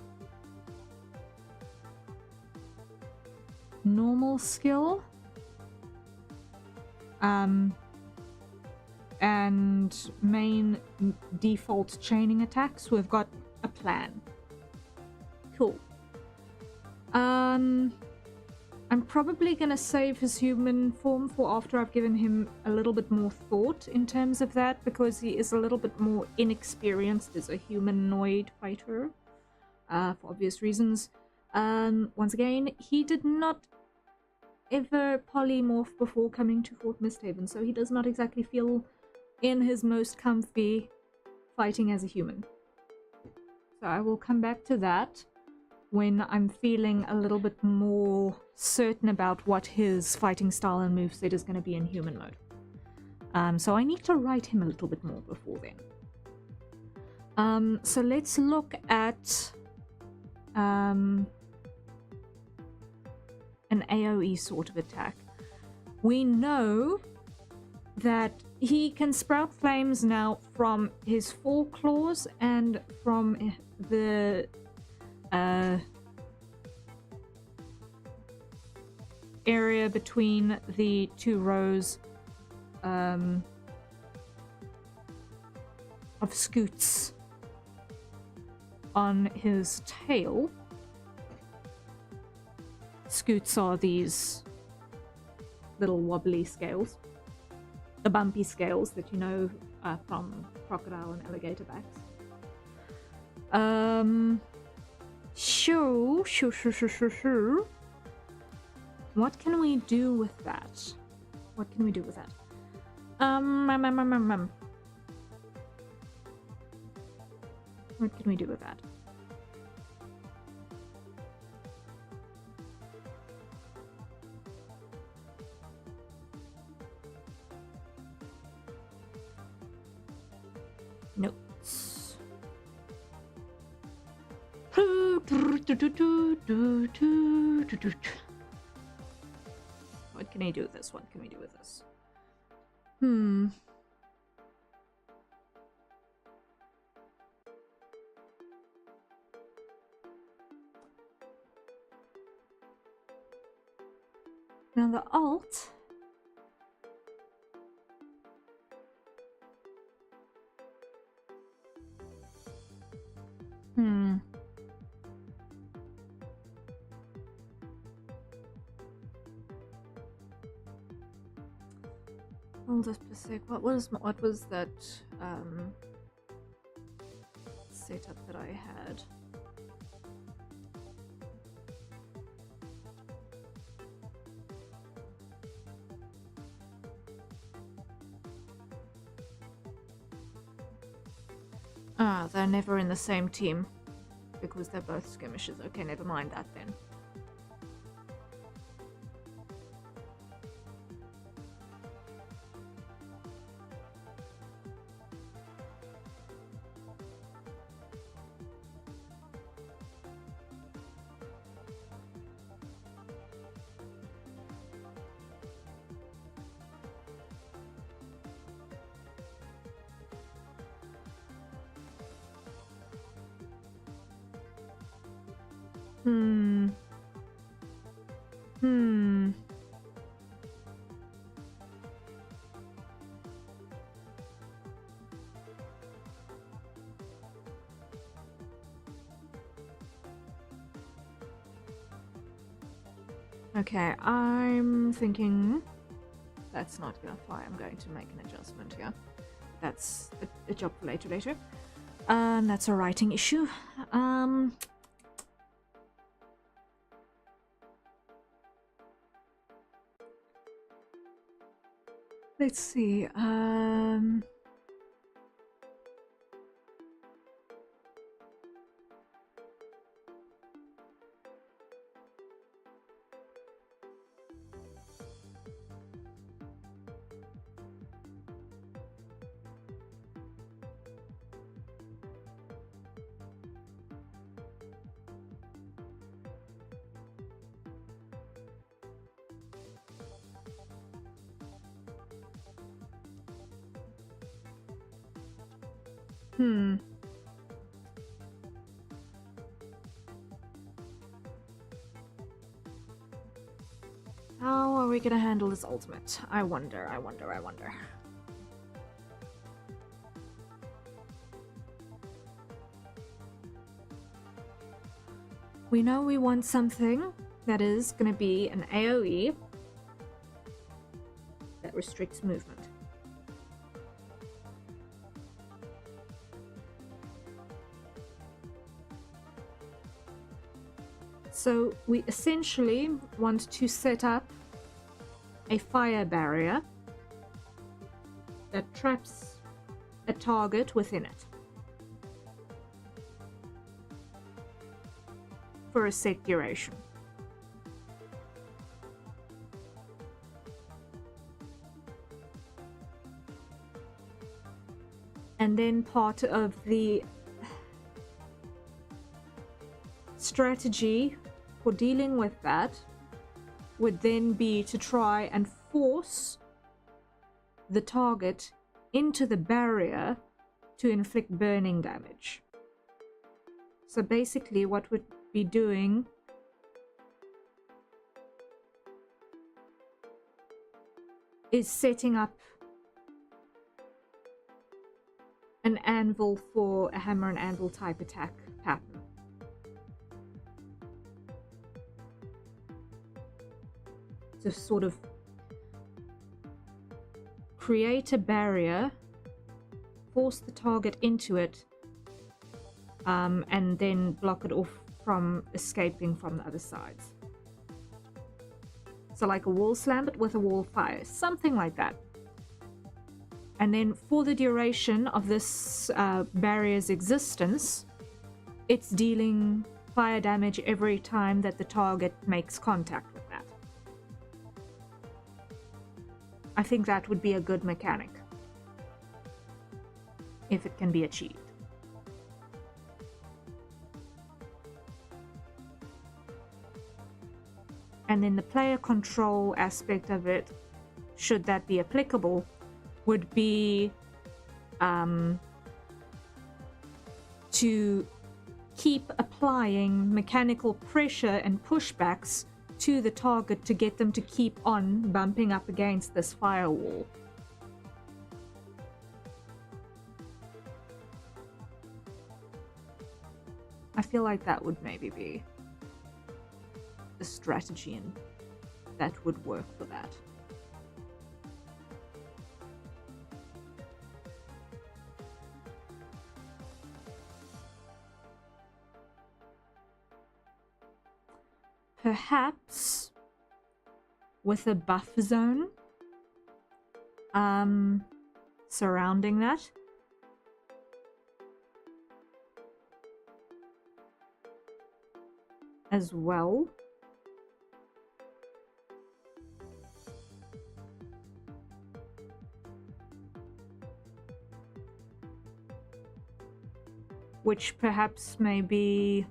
normal skill and main default chaining attacks, we've got a plan. Cool. I'm probably gonna save his human form for after I've given him a little bit more thought in terms of that, because he is a little bit more inexperienced as a humanoid fighter, for obvious reasons. Once again, he did not ever polymorph before coming to Fort Mystehaven, so he does not exactly feel in his most comfy fighting as a human. So I will come back to that when I'm feeling a little bit more certain about what his fighting style and moveset is going to be in human mode. So I need to write him a little bit more before then. So let's look at an AoE sort of attack. We know that he can sprout flames now from his foreclaws and from the area between the two rows of scoots on his tail. Scoots are these little wobbly scales, the bumpy scales that you know from crocodile and alligator backs. Sure. What can we do with that? What can we do with that? What can we do with that? Notes. What can I do with this? What can we do with this? Now the alt. Hold us per sec. What was that setup that I had? Ah, they're never in the same team because they're both skirmishers. Okay, never mind that then. Okay, I'm thinking that's not gonna fly. I'm going to make an adjustment here. That's a job for later. That's a writing issue. Let's see. How are we gonna handle this ultimate? I wonder. We know we want something that is gonna be an AoE that restricts movement. So we essentially want to set up a fire barrier that traps a target within it for a set duration. And then part of the strategy for dealing with that would then be to try and force the target into the barrier to inflict burning damage. So basically what we'd be doing is setting up an anvil for a hammer and anvil type attack pattern. To sort of create a barrier, force the target into it, and then block it off from escaping from the other sides. So like a wall slam, but with a wall fire, something like that. And then for the duration of this barrier's existence, it's dealing fire damage every time that the target makes contact with that. I think that would be a good mechanic, if it can be achieved. And then the player control aspect of it, should that be applicable, would be to keep applying mechanical pressure and pushbacks to the target to get them to keep on bumping up against this firewall. I feel like that would maybe be a strategy and that would work for that. Perhaps with a buff zone surrounding that. As well. Which perhaps maybe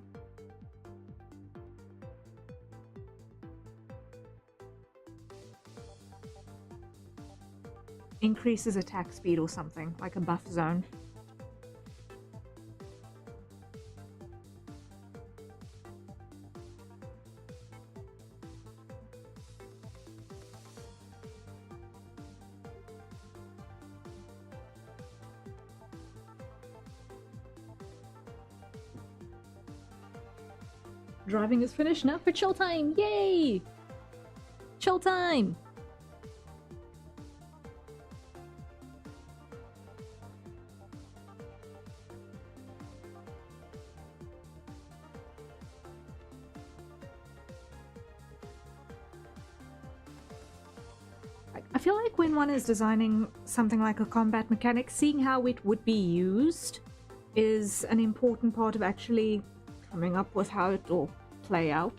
increases attack speed or something, like a buff zone. Driving is finished, now for chill time! Yay! Chill time! I feel like when one is designing something like a combat mechanic, seeing how it would be used is an important part of actually coming up with how it will play out.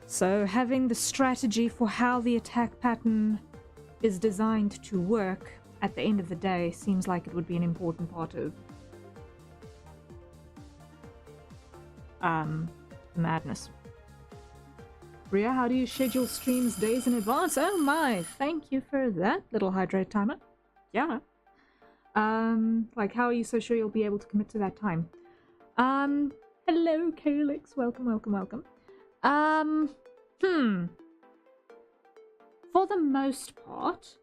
So having the strategy for how the attack pattern is designed to work at the end of the day seems like it would be an important part of madness. Ria, how do you schedule streams days in advance? Oh my, thank you for that little hydrate timer. Yeah. Like, how are you so sure you'll be able to commit to that time? Hello, Calix. Welcome, welcome, welcome. For the most part,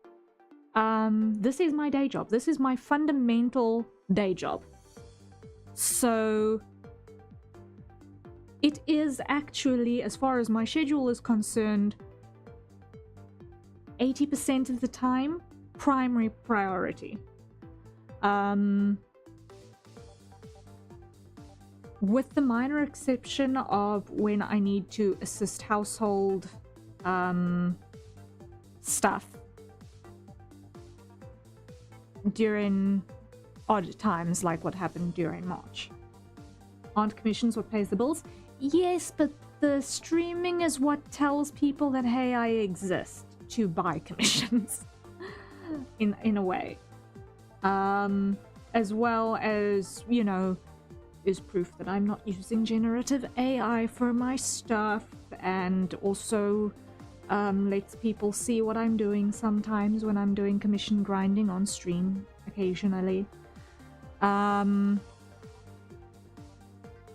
this is my day job. This is my fundamental day job. So it is actually, as far as my schedule is concerned, 80% of the time, primary priority. With the minor exception of when I need to assist household stuff during odd times, like what happened during March. Aren't commissions what pays the bills? Yes, but the streaming is what tells people that, hey, I exist, to buy commissions in a way. As well as, you know, is proof that I'm not using generative AI for my stuff, and also lets people see what I'm doing sometimes when I'm doing commission grinding on stream occasionally.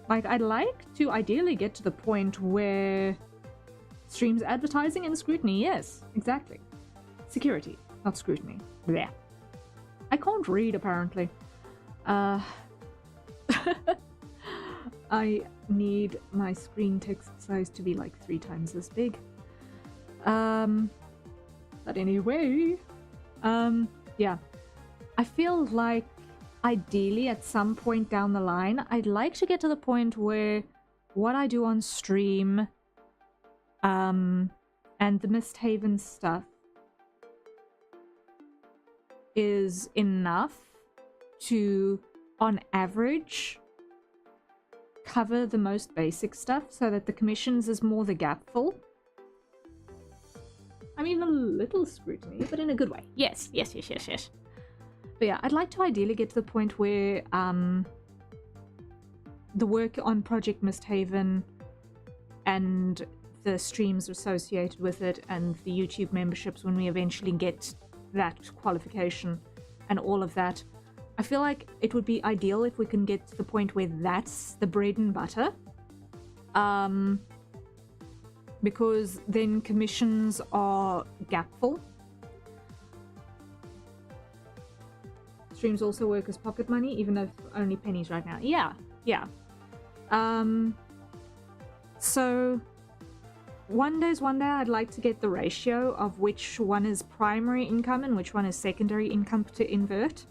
Like, I'd like to ideally get to the point where streams advertising and scrutiny. Yes, exactly. Security, not scrutiny. Blech. I can't read, apparently. I need my screen text size to be like 3 times as big. But anyway, yeah. I feel like ideally at some point down the line, I'd like to get to the point where what I do on stream, and the Mystehaven stuff is enough to, on average, cover the most basic stuff, so that the commissions is more the gapful. I mean, a little scrutiny, but in a good way. Yes. But yeah, I'd like to ideally get to the point where the work on Project Mystehaven and the streams associated with it and the YouTube memberships, when we eventually get that qualification and all of that, I feel like it would be ideal if we can get to the point where that's the bread and butter. Because then commissions are gapful. Streams also work as pocket money, even though only pennies right now. Yeah. So one day I'd like to get the ratio of which one is primary income and which one is secondary income to invert.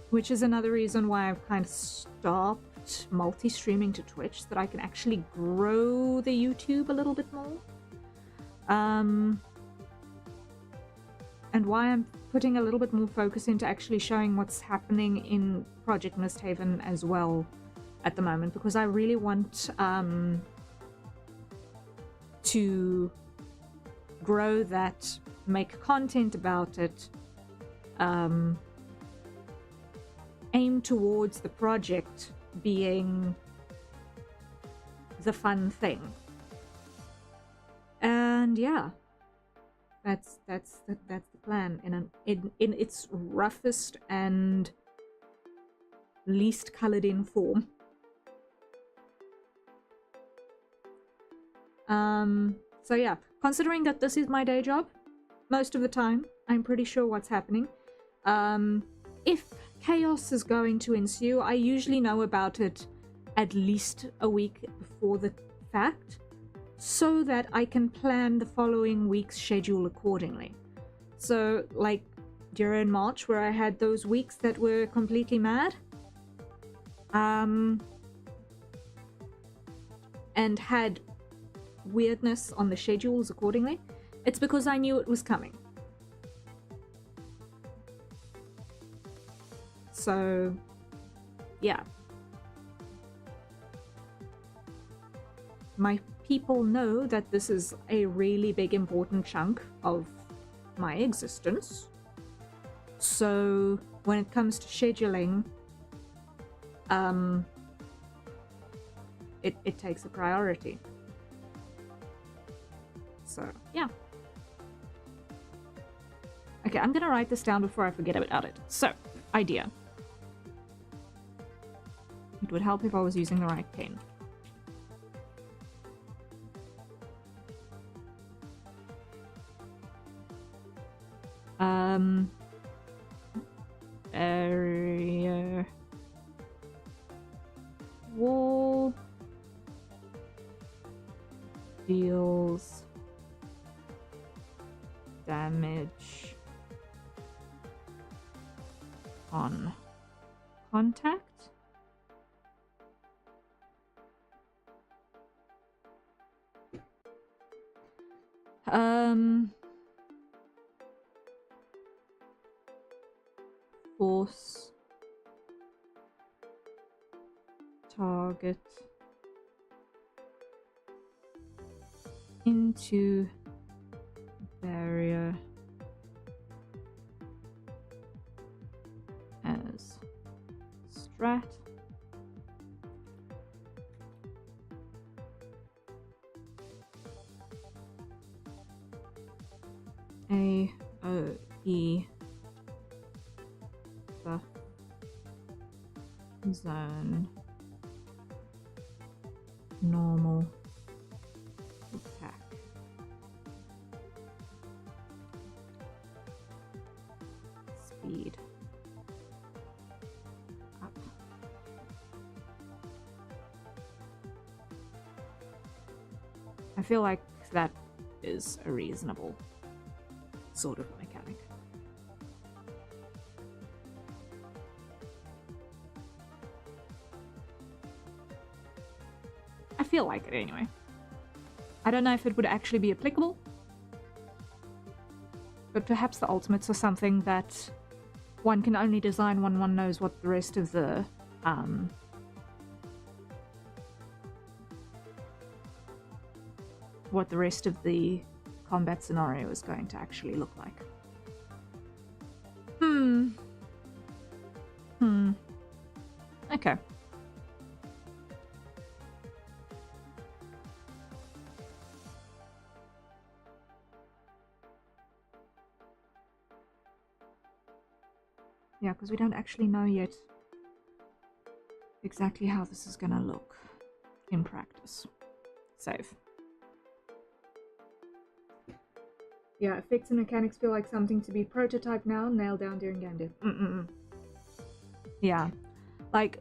Which is another reason why I've kind of stopped multi-streaming to Twitch, so that I can actually grow the YouTube a little bit more. And why I'm putting a little bit more focus into actually showing what's happening in Project Mystehaven as well at the moment, because I really want to grow that, make content about it, aim towards the project being the fun thing. And yeah, that's the plan in its roughest and least colored in form. So yeah, considering that this is my day job most of the time, I'm pretty sure what's happening. If chaos is going to ensue, I usually know about it at least a week before the fact, so that I can plan the following week's schedule accordingly. So, like during March, where I had those weeks that were completely mad, and had weirdness on the schedules accordingly, it's because I knew it was coming. So, yeah. My people know that this is a really big important chunk of my existence. So, when it comes to scheduling, it takes a priority. So, yeah. Okay, I'm gonna write this down before I forget about it. So, idea. It would help if I was using the right pen. Area wall deals damage on contact. Force target into barrier as strat. AOE zone normal attack. Speed up. I feel like that is a reasonable sort of mechanic. I feel like it anyway. I don't know if it would actually be applicable, but perhaps the ultimates are something that one can only design when one knows what the rest of the combat scenario is going to actually look like. Okay. Yeah, because we don't actually know yet exactly how this is gonna look in practice. Save. Yeah, effects and mechanics feel like something to be prototyped now, nailed down during game dev. Yeah, like,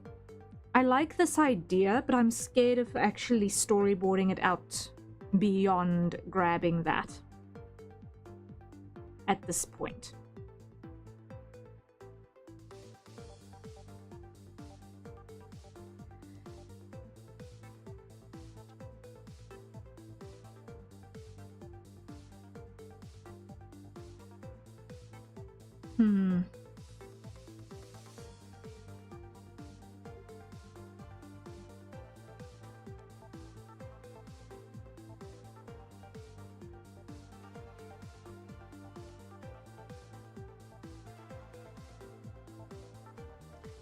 I like this idea, but I'm scared of actually storyboarding it out beyond grabbing that at this point.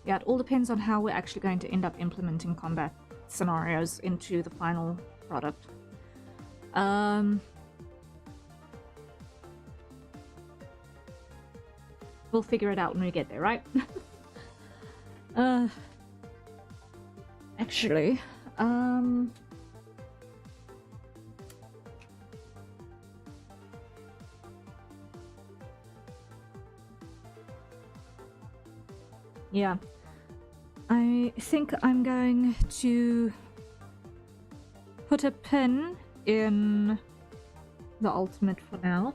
Yeah, it all depends on how we're actually going to end up implementing combat scenarios into the final product. We'll figure it out when we get there, right? Actually, yeah. I think I'm going to put a pin in the ultimate for now.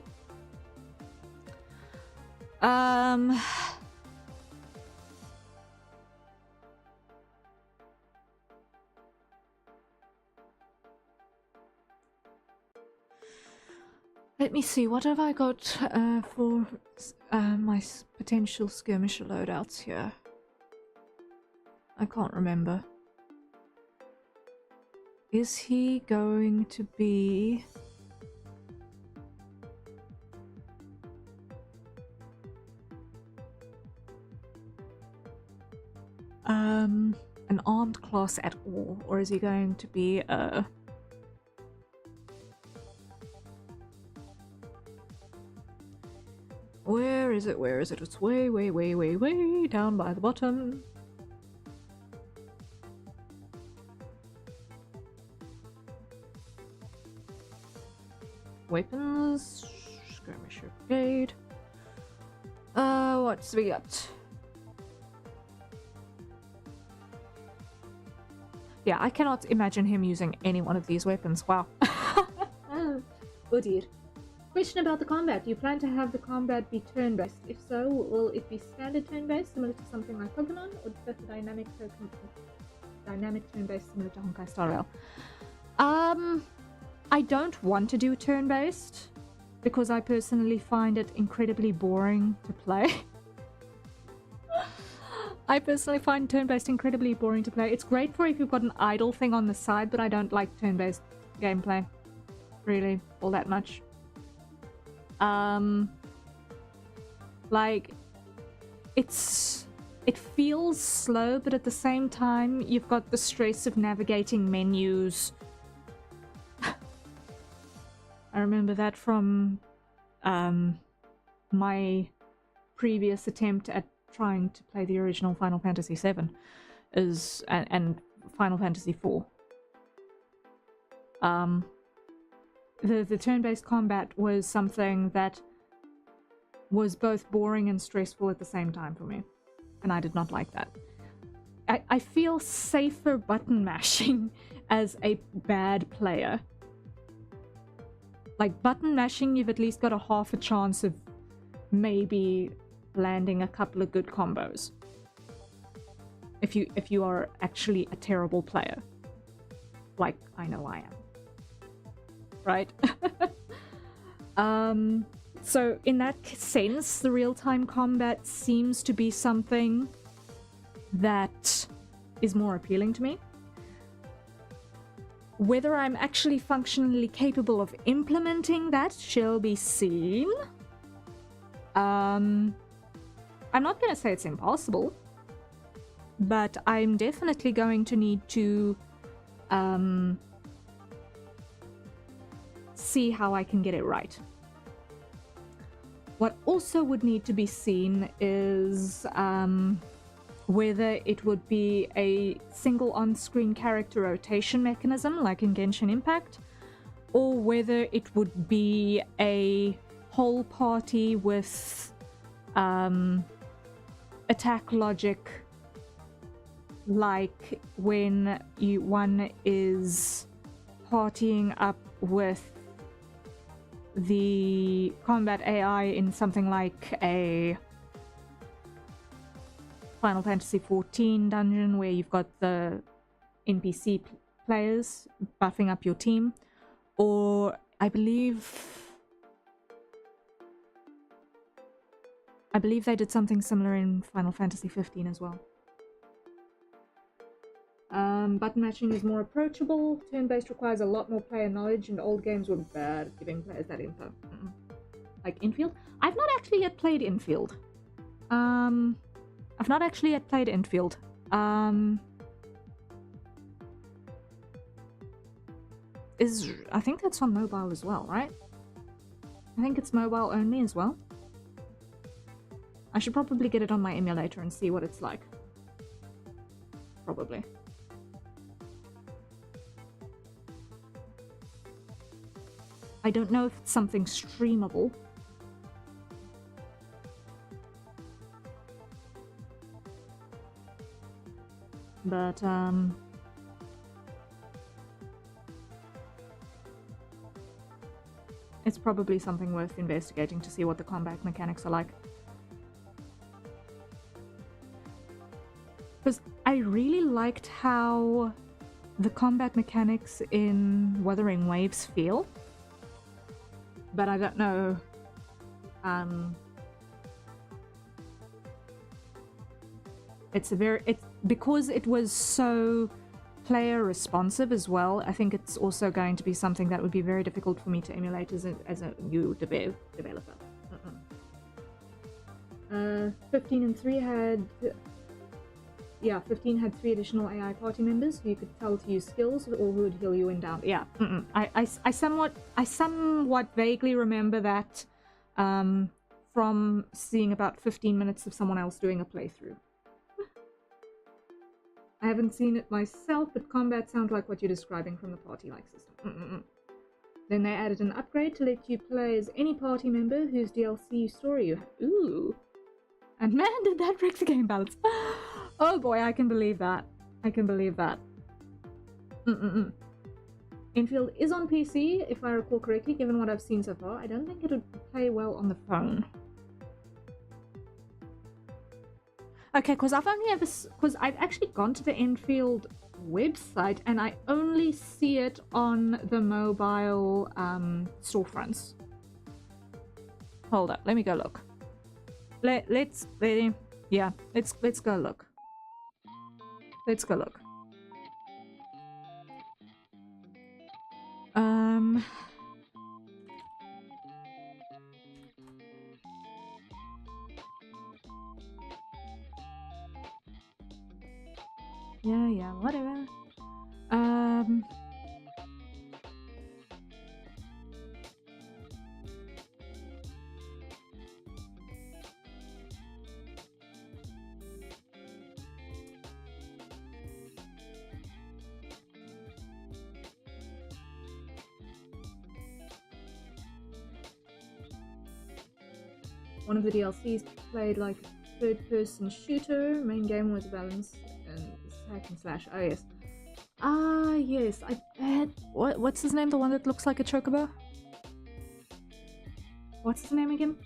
Let me see, what have I got for my potential skirmisher loadouts here? I can't remember. Is he going to be... an armed class at all, or is he going to be a... Where Where is it? Where is it? It's way, way, way, way, way down by the bottom. Weapons. Skirmisher Brigade. What's we got? Yeah, I cannot imagine him using any one of these weapons. Wow. Oh dear. Question about the combat. Do you plan to have the combat be turn-based? If so, will it be standard turn-based, similar to something like Pokemon, or dynamic turn-based, similar to Honkai Star Rail? I don't want to do turn-based, because I personally find it incredibly boring to play. I personally find turn-based incredibly boring to play. It's great for if you've got an idle thing on the side, but I don't like turn-based gameplay, really, all that much. Like, it feels slow, but at the same time, you've got the stress of navigating menus. I remember that from my previous attempt at trying to play the original Final Fantasy VII and Final Fantasy IV. The turn-based combat was something that was both boring and stressful at the same time for me, and I did not like that. I feel safer button mashing as a bad player. Like, button mashing, you've at least got a half a chance of maybe landing a couple of good combos. If you are actually a terrible player. Like, I know I am. Right? So in that sense, the real-time combat seems to be something that is more appealing to me. Whether I'm actually functionally capable of implementing that shall be seen. I'm not going to say it's impossible, but I'm definitely going to need to see how I can get it right. What also would need to be seen is whether it would be a single on-screen character rotation mechanism like in Genshin Impact, or whether it would be a whole party with attack logic, like when one is partying up with the combat AI in something like a Final Fantasy XIV dungeon where you've got the NPC players buffing up your team, or I believe they did something similar in Final Fantasy XV as well. Button matching is more approachable. Turn-based requires a lot more player knowledge, and old games were bad at giving players that info. Like Infield? I've not actually yet played Infield. I think that's on mobile as well, right? I think it's mobile only as well. I should probably get it on my emulator and see what it's like. Probably. I don't know if it's something streamable. But, it's probably something worth investigating to see what the combat mechanics are like. Because I really liked how the combat mechanics in Wuthering Waves feel. But I don't know, because it was so player responsive as well. I think it's also going to be something that would be very difficult for me to emulate as a new developer. 15 and 3 had 15 had 3 additional AI party members who you could tell to use skills or who would heal you when down. Yeah, I somewhat vaguely remember that from seeing about 15 minutes of someone else doing a playthrough. I haven't seen it myself, but combat sounds like what you're describing from the party-like system. Then they added an upgrade to let you play as any party member whose DLC story you have. Ooh. And man, did that wreck the game balance. Oh boy, I can believe that. I can believe that. Enfield is on PC, if I recall correctly, given what I've seen so far. I don't think it would play well on the phone. Okay, because I've actually gone to the Enfield website and I only see it on the mobile storefronts. Hold up, let me go look. Let's go look. Let's go look. Yeah, whatever. One of the DLCs played like a third-person shooter. Main game was balance and hack and slash. Oh yes. Ah yes. I bet. What's his name? The one that looks like a chocobo? What's his name again?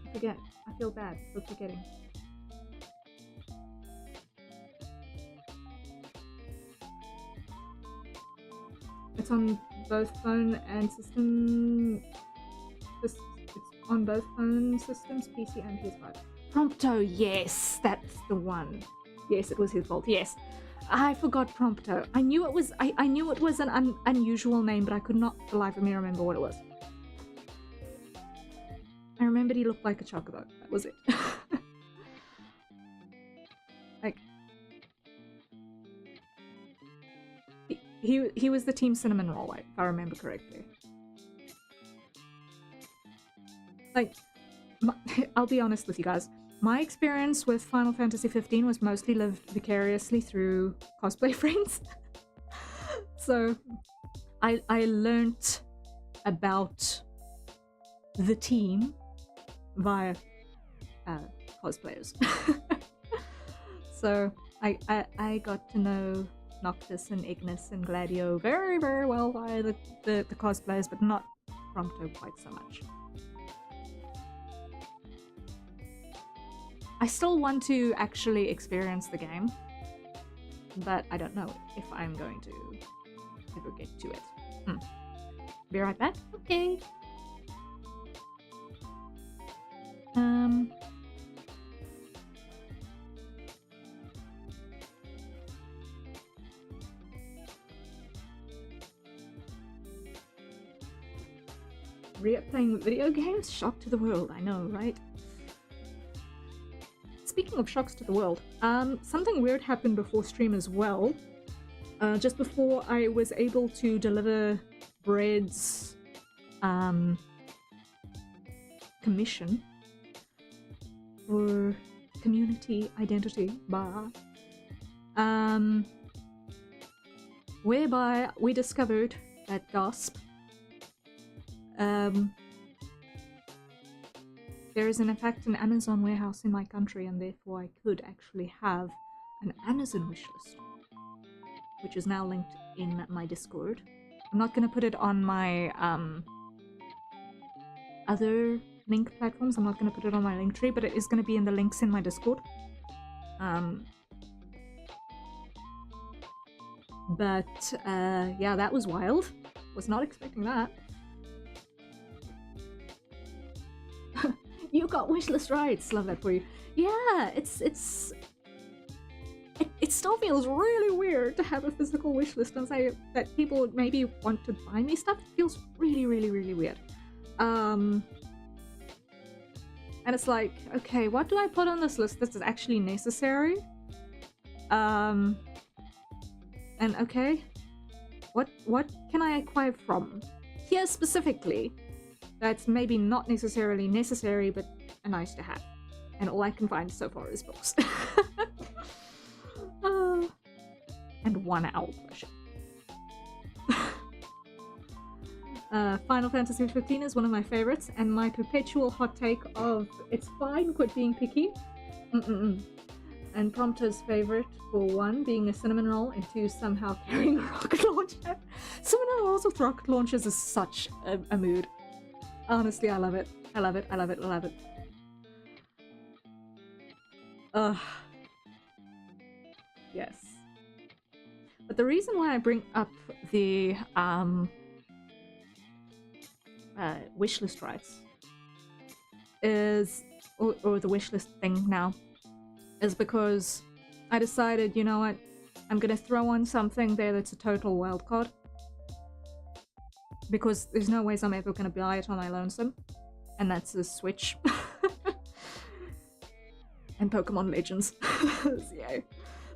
I forget. I feel bad for forgetting. It's on both phone and system. It's on both phone systems, PC and PS5. Prompto, yes, that's the one. Yes, it was his fault. Yes, I forgot Prompto. I knew it was. I knew it was an unusual name, but I could not for the life of me remember what it was. I remembered he looked like a chocobo. That was it. Like he was the Team Cinnamon Roll, if I remember correctly. Like, I'll be honest with you guys. My experience with Final Fantasy 15 was mostly lived vicariously through cosplay friends. So, I learnt about the team via cosplayers. So, I got to know Noctis and Ignis and Gladio very, very well via the cosplayers, but not Prompto quite so much. I still want to actually experience the game, but I don't know if I'm going to ever get to it. Be right back? Okay. Playing video games? Shock to the world, I know, right? Speaking of shocks to the world, something weird happened before stream as well. Just before I was able to deliver Bread's commission for community identity bar, whereby we discovered at GASP there is in fact an Amazon warehouse in my country, and therefore I could actually have an Amazon wishlist, which is now linked in my Discord. I'm not going to put it on my other link platforms. I'm not going to put it on my link tree, but it is going to be in the links in my Discord. Yeah, that was wild. Was not expecting that. You got wishlist rights. Love that for you. Yeah, it still feels really weird to have a physical wishlist and say that people maybe want to buy me stuff. It feels really, really, really weird. And it's like, okay, what do I put on this list that is actually necessary? And okay, what can I acquire from? Here specifically, that's maybe not necessarily necessary, but a nice to have. And all I can find so far is books. And one owl plushie. Final Fantasy 15 is one of my favorites, and my perpetual hot take of it's fine, quit being picky. And Prompto's favorite, for one, being a cinnamon roll, and two, somehow carrying a rocket launcher. Cinnamon rolls with rocket launchers is such a mood. Honestly, I love it. I love it. I love it. I love it. Ugh. Yes. But the reason why I bring up the wishlist rights is, or the wishlist thing now, is because I decided, you know what, I'm gonna throw on something there that's a total wildcard. Because there's no ways I'm ever gonna buy it on my lonesome. And that's a Switch. And Pokemon Legends. Yeah.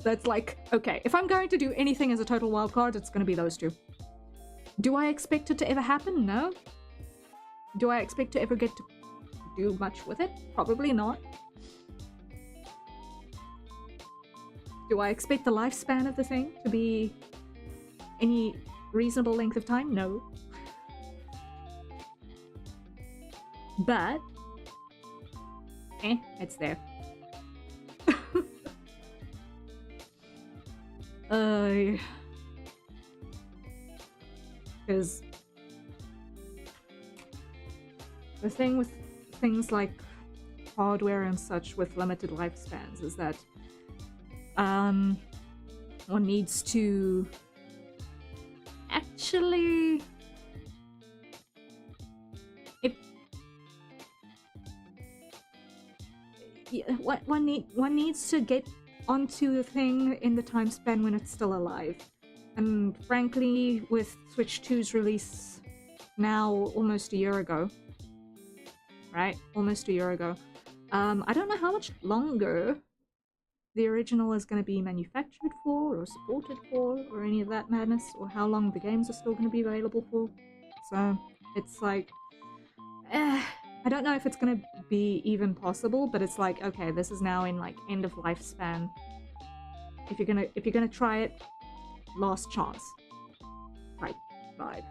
That's like, okay, if I'm going to do anything as a total wildcard, it's gonna be those two. Do I expect it to ever happen? No. Do I expect to ever get to do much with it? Probably not. Do I expect the lifespan of the thing to be any reasonable length of time? No. But, it's there. Because the thing with things like hardware and such with limited lifespans is that one needs to actually, one needs to get onto the thing in the time span when it's still alive. And frankly, with Switch 2's release now almost a year ago, right? Almost a year ago. I don't know how much longer the original is going to be manufactured for or supported for or any of that madness, or how long the games are still going to be available for. So it's like, I don't know if it's going to be even possible, but it's like, okay, this is now in like end of lifespan. If you're gonna try it, last chance type vibe.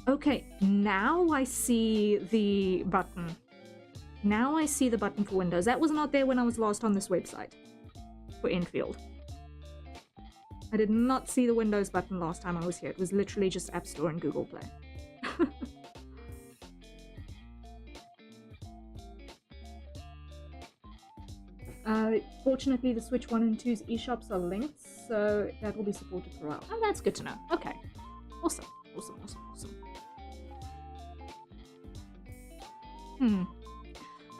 Okay, now I see the button. Now I see the button for Windows. That was not there when I was last on this website for Enfield. I did not see the Windows button last time I was here. It was literally just App Store and Google Play. Fortunately, the Switch 1 and 2's eShops are linked, so that will be supported for a while. And that's good to know. Okay. Awesome. Awesome, awesome, awesome.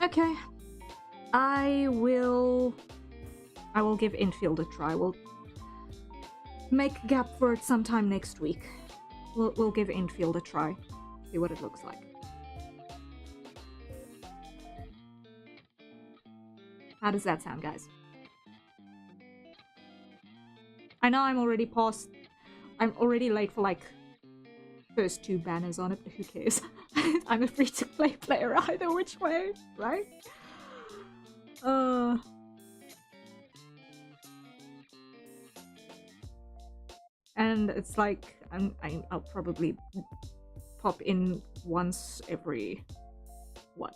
Okay. I will give Enfield a try. We'll make a gap for it sometime next week. We'll give Enfield a try. See what it looks like. How does that sound, guys? I know I'm already late for like first two banners on it, but who cares? I'm a free-to-play player either which way, right? And it's like I'll probably pop in once every what,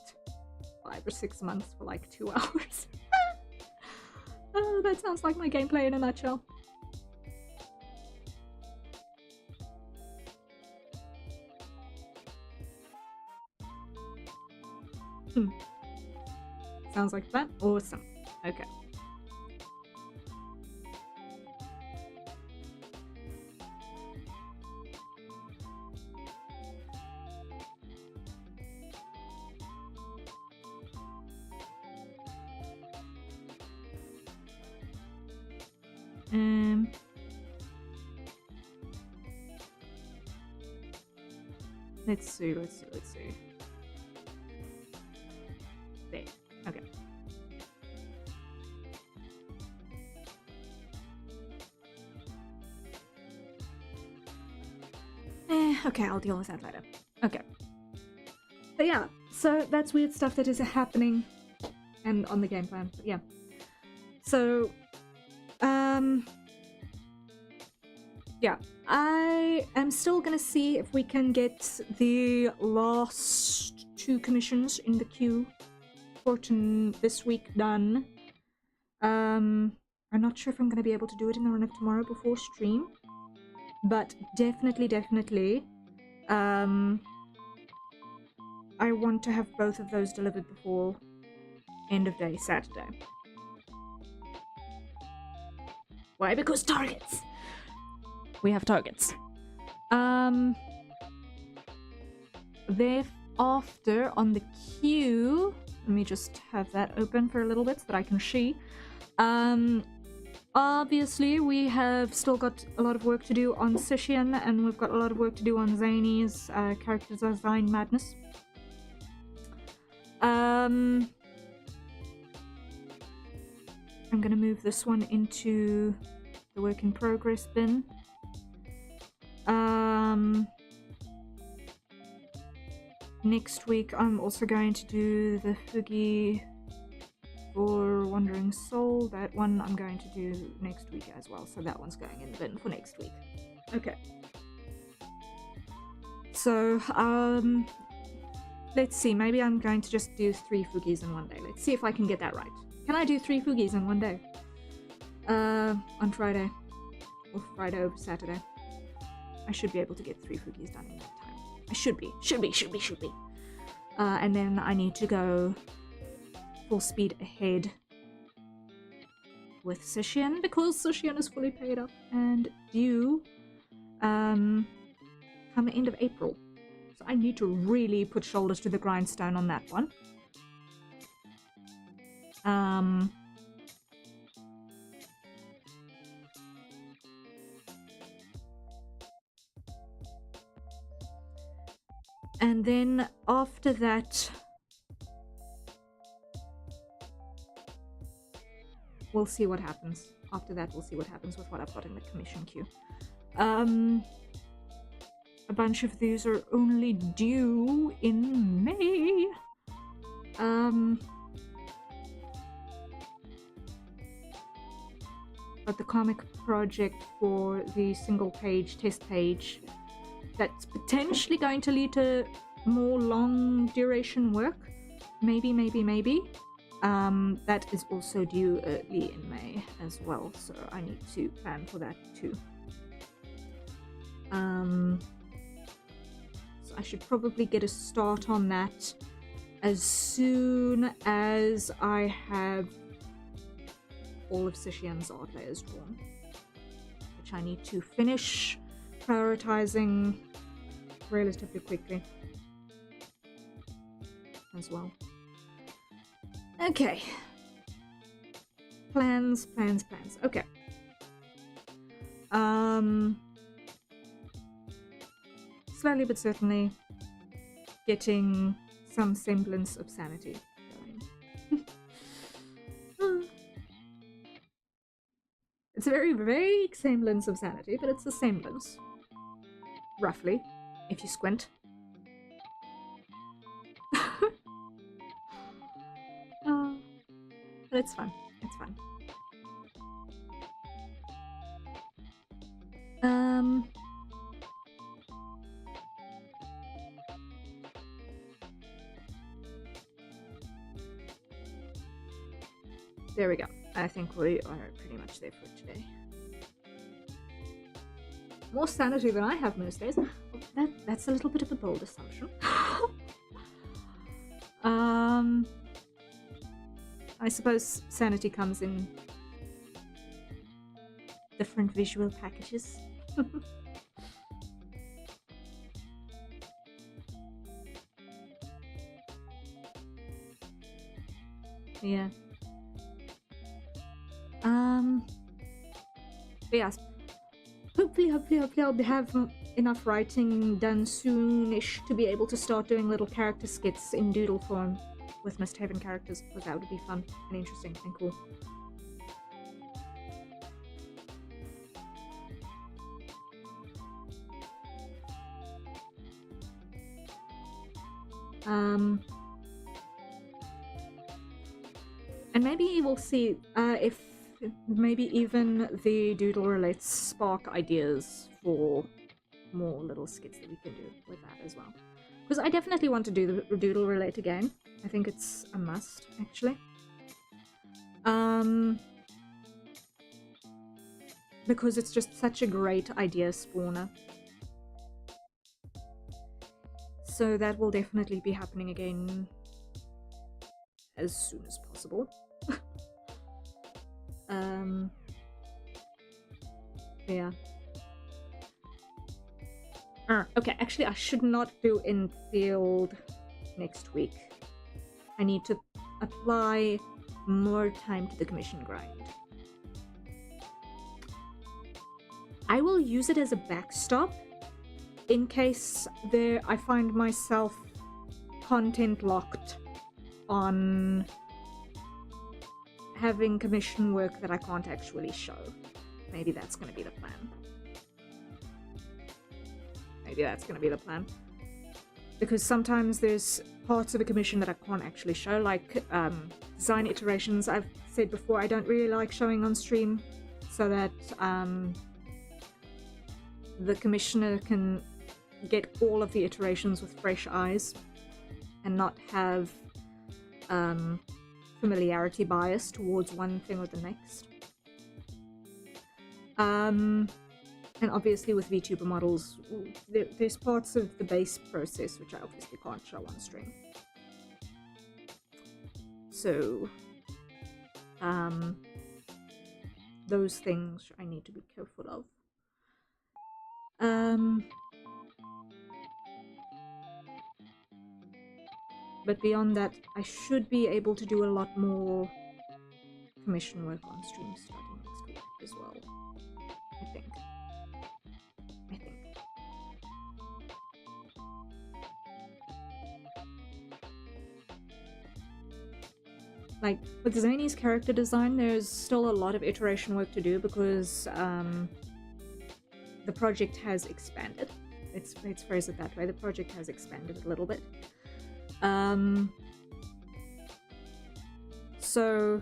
5 or 6 months for like 2 hours. Oh, that sounds like my gameplay in a nutshell. Sounds like that. Awesome. Okay. Let's see. There. Okay. Okay, I'll deal with that later. Okay. But yeah, so that's weird stuff that is happening and on the game plan. But yeah. So, yeah, I am still gonna see if we can get the last 2 commissions in the queue for this week done. I'm not sure if I'm gonna be able to do it in the run of tomorrow before stream, but definitely, I want to have both of those delivered before end of day Saturday. Why? Because targets! We have targets. Thereafter, on the queue, let me just have that open for a little bit so that I can see. Obviously, we have still got a lot of work to do on Sishian, and we've got a lot of work to do on Zany's character design madness. I'm gonna move this one into the work in progress bin. Next week I'm also going to do the Fugi for Wandering Soul. That one I'm going to do next week as well, so that one's going in the bin for next week. Okay. So, let's see, maybe I'm going to just do 3 Fugis in one day. Let's see if I can get that right. Can I do 3 Fugis in one day? On Friday. Or Friday over Saturday. I should be able to get 3 Fugis done in that time. I should be. And then I need to go full speed ahead with Sishian, because Sishian is fully paid up and due come the end of April. So I need to really put shoulders to the grindstone on that one. And then after that, we'll see what happens. After that, we'll see what happens with what I've got in the commission queue. A bunch of these are only due in May. But the comic project for the single page test page, that's potentially going to lead to more long duration work. Maybe. That is also due early in May as well, so I need to plan for that too. So I should probably get a start on that as soon as I have all of Sishian's art layers drawn, which I need to finish prioritizing relatively quickly as well. Okay. Plans. Okay. Slowly but certainly getting some semblance of sanity going. It's a very vague semblance of sanity, but it's a semblance. Roughly, if you squint. But it's fun. It's fun. There we go. I think we are pretty much there for today. More sanity than I have most days. That's a little bit of a bold assumption. I suppose sanity comes in different visual packages. Yeah. But yes. hopefully I'll have enough writing done soonish to be able to start doing little character skits in doodle form with Mystehaven characters, because that would be fun and interesting and cool. And maybe we'll see if maybe even the doodle relates spark ideas for more little skits that we can do with that as well. Because I definitely want to do the doodle relate again. I think it's a must, actually. Because it's just such a great idea spawner. So that will definitely be happening again as soon as possible. Yeah. Okay, actually I should not do in field next week. I need to apply more time to the commission grind. I will use it as a backstop in case I find myself content locked on having commission work that I can't actually show. Maybe that's going to be the plan. Because sometimes there's parts of a commission that I can't actually show, like design iterations. I've said before, I don't really like showing on stream, so that the commissioner can get all of the iterations with fresh eyes and not have familiarity bias towards one thing or the next. And obviously with VTuber models, there's parts of the base process which I obviously can't show on stream. So, those things I need to be careful of. But beyond that, I should be able to do a lot more commission work on stream starting next week as well. I think. Like, with Zany's character design, there's still a lot of iteration work to do because the project has expanded. Let's phrase it that way. The project has expanded a little bit. So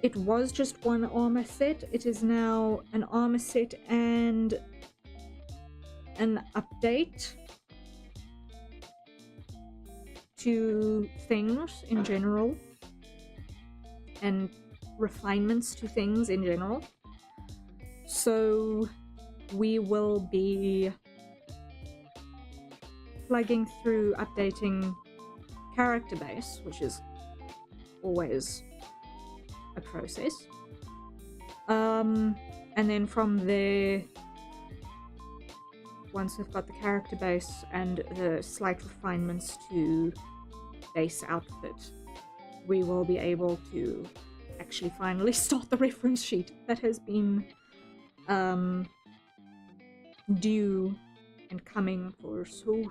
it was just one armor set. It is now an armor set and an update to things in general and refinements to things in general. So we will be plugging through updating character base, which is always a process. And then from there, once we've got the character base and the slight refinements to base outfit, we will be able to actually finally start the reference sheet that has been due and coming for so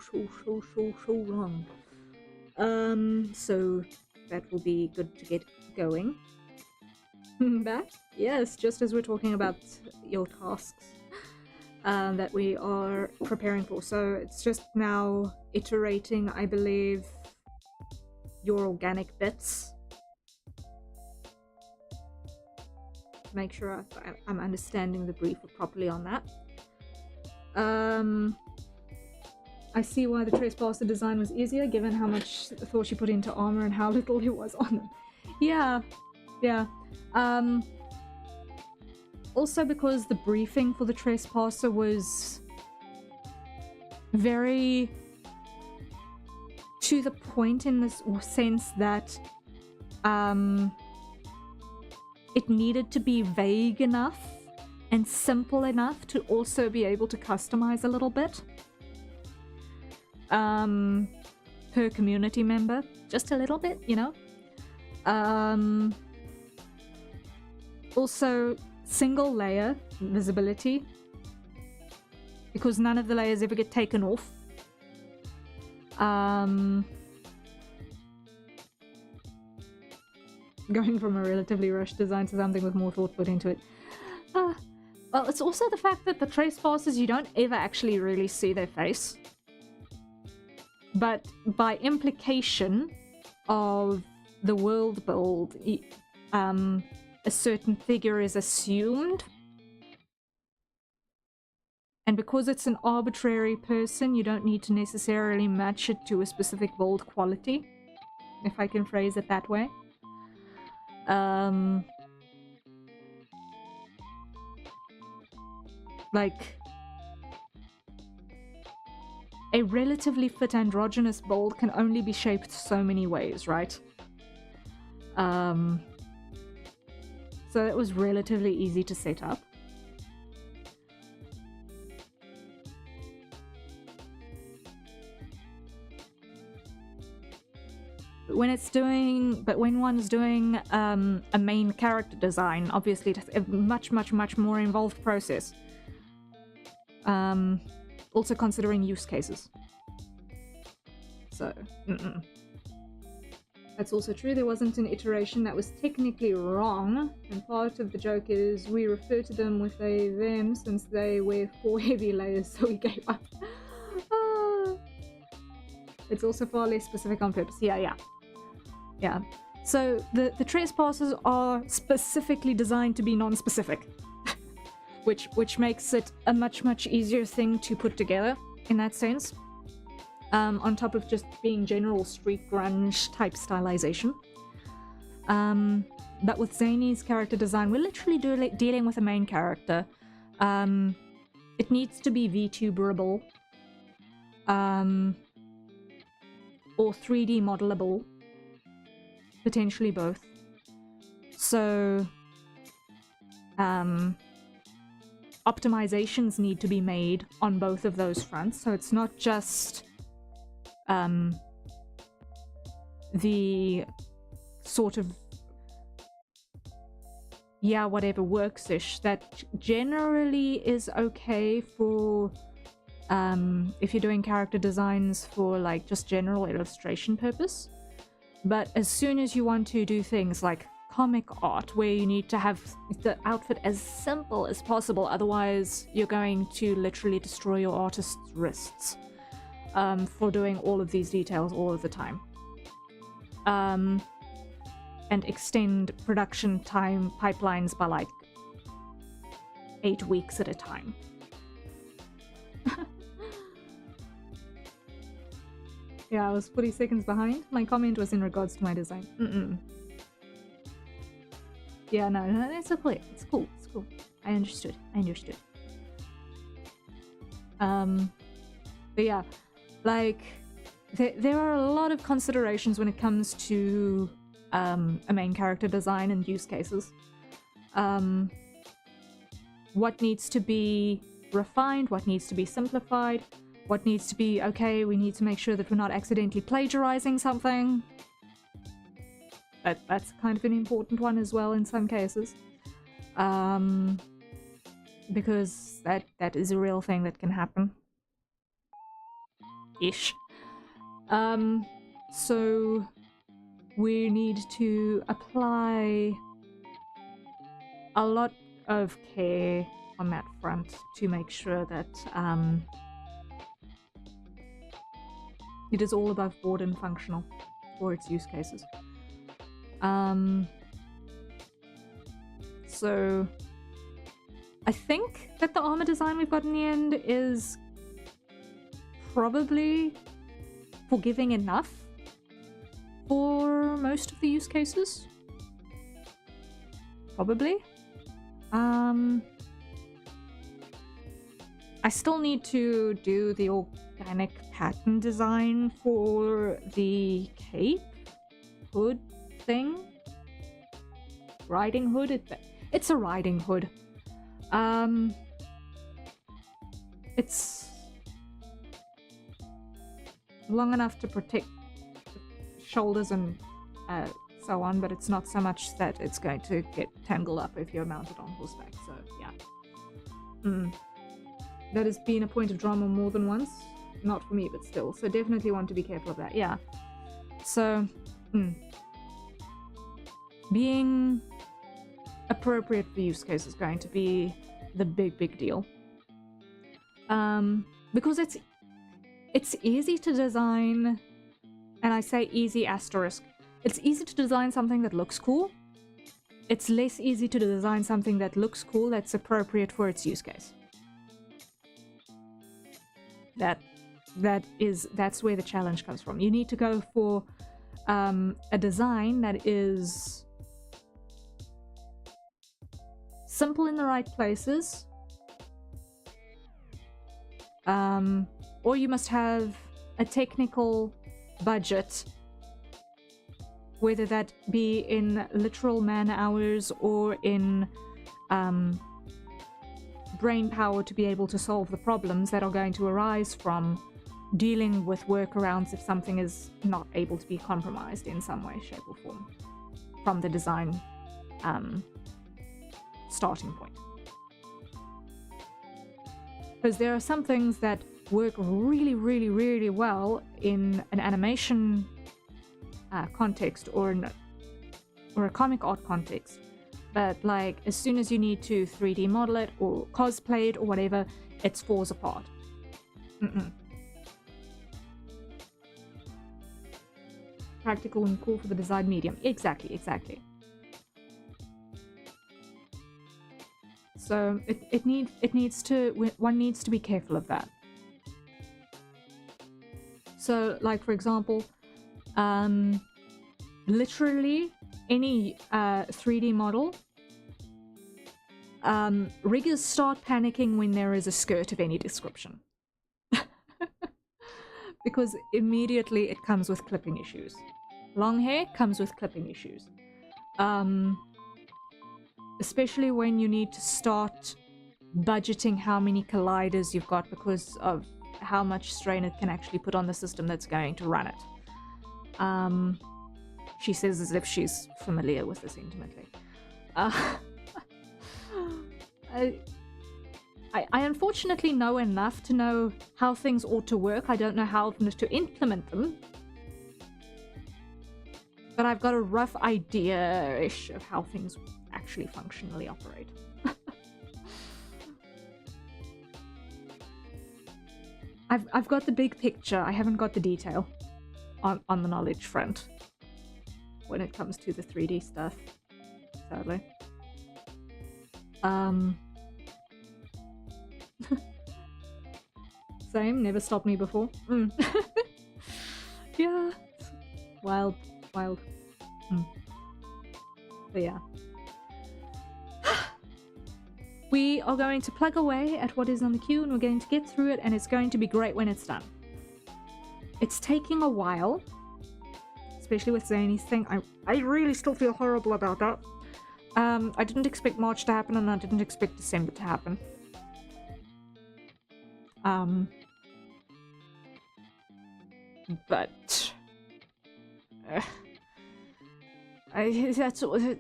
long. So that will be good to get going. Back? Yes, just as we're talking about your tasks that we are preparing for. So it's just now iterating, I believe, your organic bits. Make sure I'm understanding the brief properly on that. I see why the Trespasser design was easier, given how much thought you put into armor and how little it was on them. Yeah. Also because the briefing for the Trespasser was very to the point in this sense that it needed to be vague enough and simple enough to also be able to customize a little bit per community member, just a little bit, you know. Also single layer visibility because none of the layers ever get taken off. Going from a relatively rushed design to something with more thought put into it. Well, it's also the fact that the trespasses, you don't ever actually really see their face. But by implication of the world build, a certain figure is assumed. And because it's an arbitrary person, you don't need to necessarily match it to a specific bold quality, if I can phrase it that way. Like, a relatively fit androgynous bold can only be shaped so many ways, right? So it was relatively easy to set up. But when one's doing a main character design, obviously it's a much more involved process. Also considering use cases. So, That's also true. There wasn't an iteration that was technically wrong, and part of the joke is we refer to them with a them since they wear 4 heavy layers, so we gave up. It's also far less specific on purpose. Yeah. So the trespasses are specifically designed to be non-specific, which makes it a much easier thing to put together in that sense. On top of just being general street grunge type stylization. But with Zany's character design, we're literally dealing with a main character. It needs to be VTuberable. Or 3D modelable. Potentially both. So, optimizations need to be made on both of those fronts. So it's not just the sort of whatever works-ish that generally is okay for if you're doing character designs for like just general illustration purpose. But as soon as you want to do things like comic art, where you need to have the outfit as simple as possible, otherwise you're going to literally destroy your artist's wrists for doing all of these details all of the time. And extend production time pipelines by like 8 weeks at a time. Yeah, I was 40 seconds behind. My comment was in regards to my design. Yeah, no, it's okay. It's cool. I understood. But yeah, like, there are a lot of considerations when it comes to a main character design and use cases. What needs to be refined, what needs to be simplified, what needs to be, okay, we need to make sure that we're not accidentally plagiarizing something. That's kind of an important one as well in some cases. Because that is a real thing that can happen. Ish. So we need to apply a lot of care on that front to make sure that it is all above board and functional for its use cases. So I think that the armor design we've got in the end is probably forgiving enough for most of the use cases. Probably. I still need to do the organic pattern design for the cape hood thing. Riding hood? It's a riding hood. It's long enough to protect shoulders and so on, but it's not so much that it's going to get tangled up if you're mounted on horseback, so yeah. that has been a point of drama more than once. Not for me, but still. So definitely want to be careful of that. Yeah. So, being appropriate for use case is going to be the big deal. Because it's easy to design, and I say easy asterisk. It's easy to design something that looks cool. It's less easy to design something that looks cool that's appropriate for its use case. That's where the challenge comes from. You need to go for a design that is simple in the right places, or you must have a technical budget, whether that be in literal man hours or in brain power to be able to solve the problems that are going to arise from dealing with workarounds if something is not able to be compromised in some way, shape, or form from the design starting point. Because there are some things that work really well in an animation context or a comic art context, but like as soon as you need to 3D model it or cosplay it or whatever, it falls apart. Practical and cool for the desired medium. Exactly. So one needs to be careful of that. So, like for example, literally any 3D model, riggers start panicking when there is a skirt of any description. Because immediately it comes with clipping issues. Long hair comes with clipping issues. Especially when you need to start budgeting how many colliders you've got because of how much strain it can actually put on the system that's going to run it. She says as if she's familiar with this intimately. I unfortunately know enough to know how things ought to work. I don't know how to implement them. But I've got a rough idea-ish of how things actually functionally operate. I've got the big picture. I haven't got the detail on the knowledge front when it comes to the 3D stuff, sadly. Same, never stopped me before. Yeah, wild. But yeah. We are going to plug away at what is on the queue and we're going to get through it, and it's going to be great when it's done. It's taking a while, especially with Zany's thing. I really still feel horrible about that. I didn't expect March to happen, and I didn't expect December to happen. But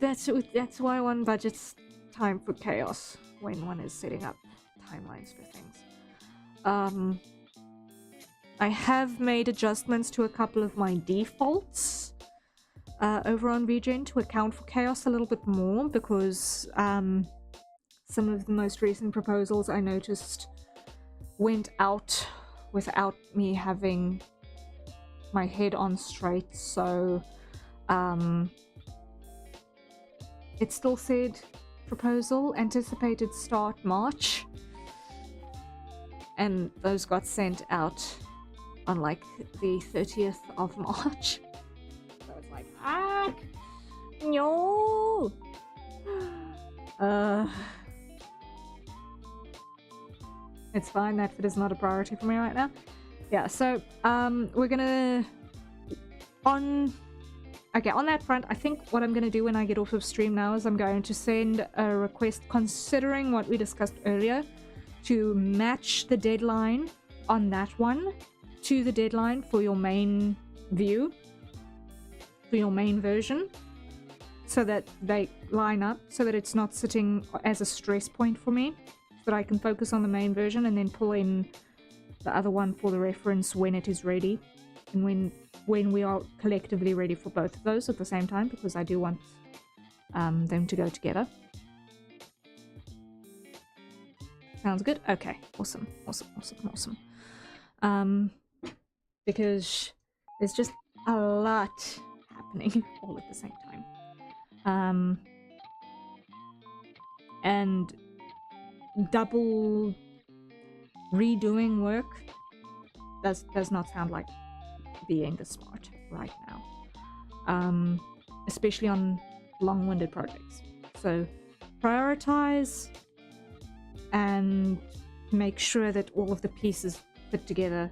that's why one budgets time for chaos when one is setting up timelines for things. I have made adjustments to a couple of my defaults over on VGen to account for chaos a little bit more, because some of the most recent proposals I noticed went out without me having my head on straight, so it still said proposal anticipated start March, and those got sent out on like the 30th of March. So it's like, no. It's fine, that fit is not a priority for me right now. Yeah, so we're gonna on that front, I think what I'm gonna do when I get off of stream now is I'm going to send a request, considering what we discussed earlier, to match the deadline on that one to the deadline for your main view, for your main version, so that they line up, so that it's not sitting as a stress point for me. but I can focus on the main version and then pull in the other one for the reference when it is ready, and when we are collectively ready for both of those at the same time, because I do want them to go together. Sounds good? Okay, awesome, awesome, awesome, awesome. Because there's just a lot happening all at the same time. And double redoing work does not sound like being the smart right now. Especially on long-winded projects. So prioritize and make sure that all of the pieces fit together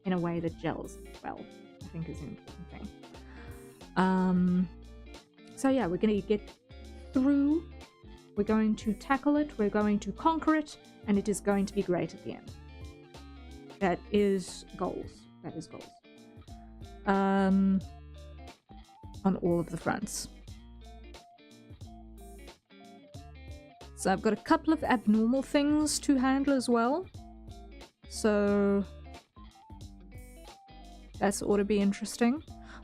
in a way that gels well, I think is an important thing. So yeah, we're going to get through, we're going to tackle it, we're going to conquer it, and it is going to be great at the end. That is goals. That is goals. On all of the fronts. So I've got a couple of abnormal things to handle as well. So that's ought to be interesting.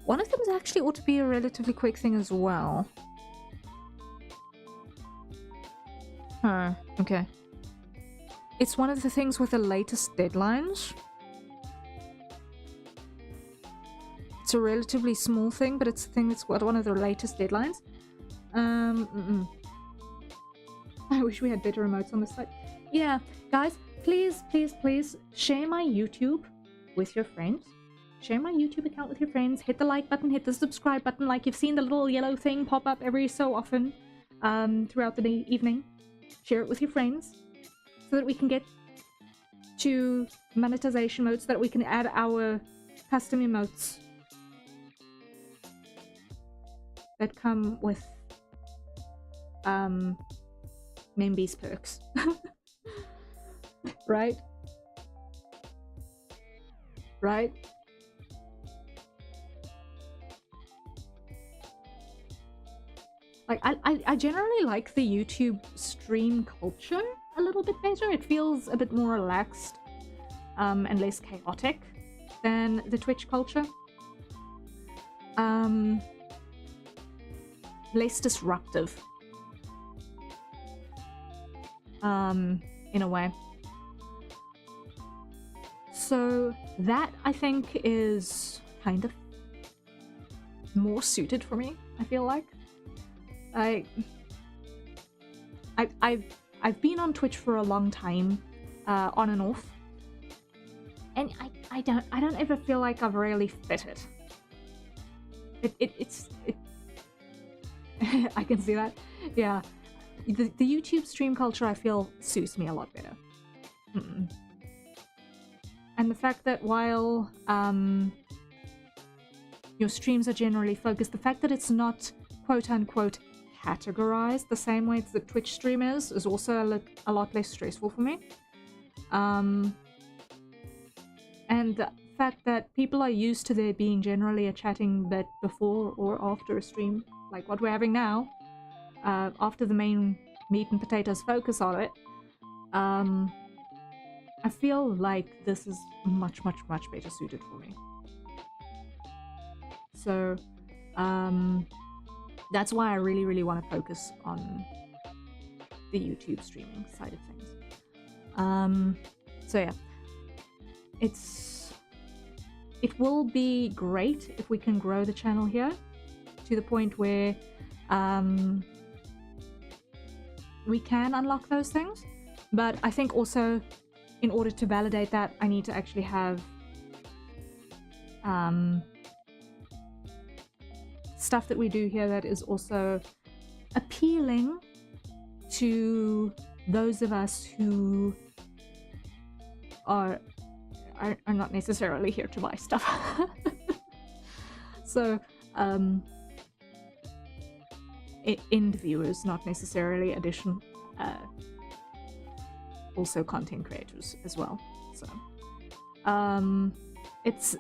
One of them is actually ought to be a relatively quick thing as well. Oh, okay. It's one of the things with the latest deadlines. It's a relatively small thing, but it's the thing that's got one of the latest deadlines. I wish we had better remotes on this side. Yeah, guys, please, please, please share my YouTube with your friends. Share my YouTube account with your friends. Hit the like button, hit the subscribe button, like you've seen the little yellow thing pop up every so often throughout the evening. Share it with your friends so that we can get to monetization modes, so that we can add our custom emotes that come with Membees perks. Right? Right? Like, I generally like the YouTube stream culture a little bit better. It feels a bit more relaxed and less chaotic than the Twitch culture. Less disruptive. In a way. So that, I think, is kind of more suited for me, I feel like. I've been on Twitch for a long time, on and off, and I don't ever feel like I've really fit it. It's I can see that. Yeah, the YouTube stream culture, I feel, suits me a lot better. And the fact that while your streams are generally focused, the fact that it's not quote unquote categorized the same way the Twitch stream is also a lot less stressful for me. And the fact that people are used to there being generally a chatting bit before or after a stream, like what we're having now, after the main meat and potatoes focus on it, I feel like this is much, much, much better suited for me. So, that's why I really, really want to focus on the YouTube streaming side of things. So yeah, it will be great if we can grow the channel here to the point where we can unlock those things. But I think also, in order to validate that, I need to actually have stuff that we do here that is also appealing to those of us who are not necessarily here to buy stuff. So, end viewers, not necessarily also content creators as well. So, it's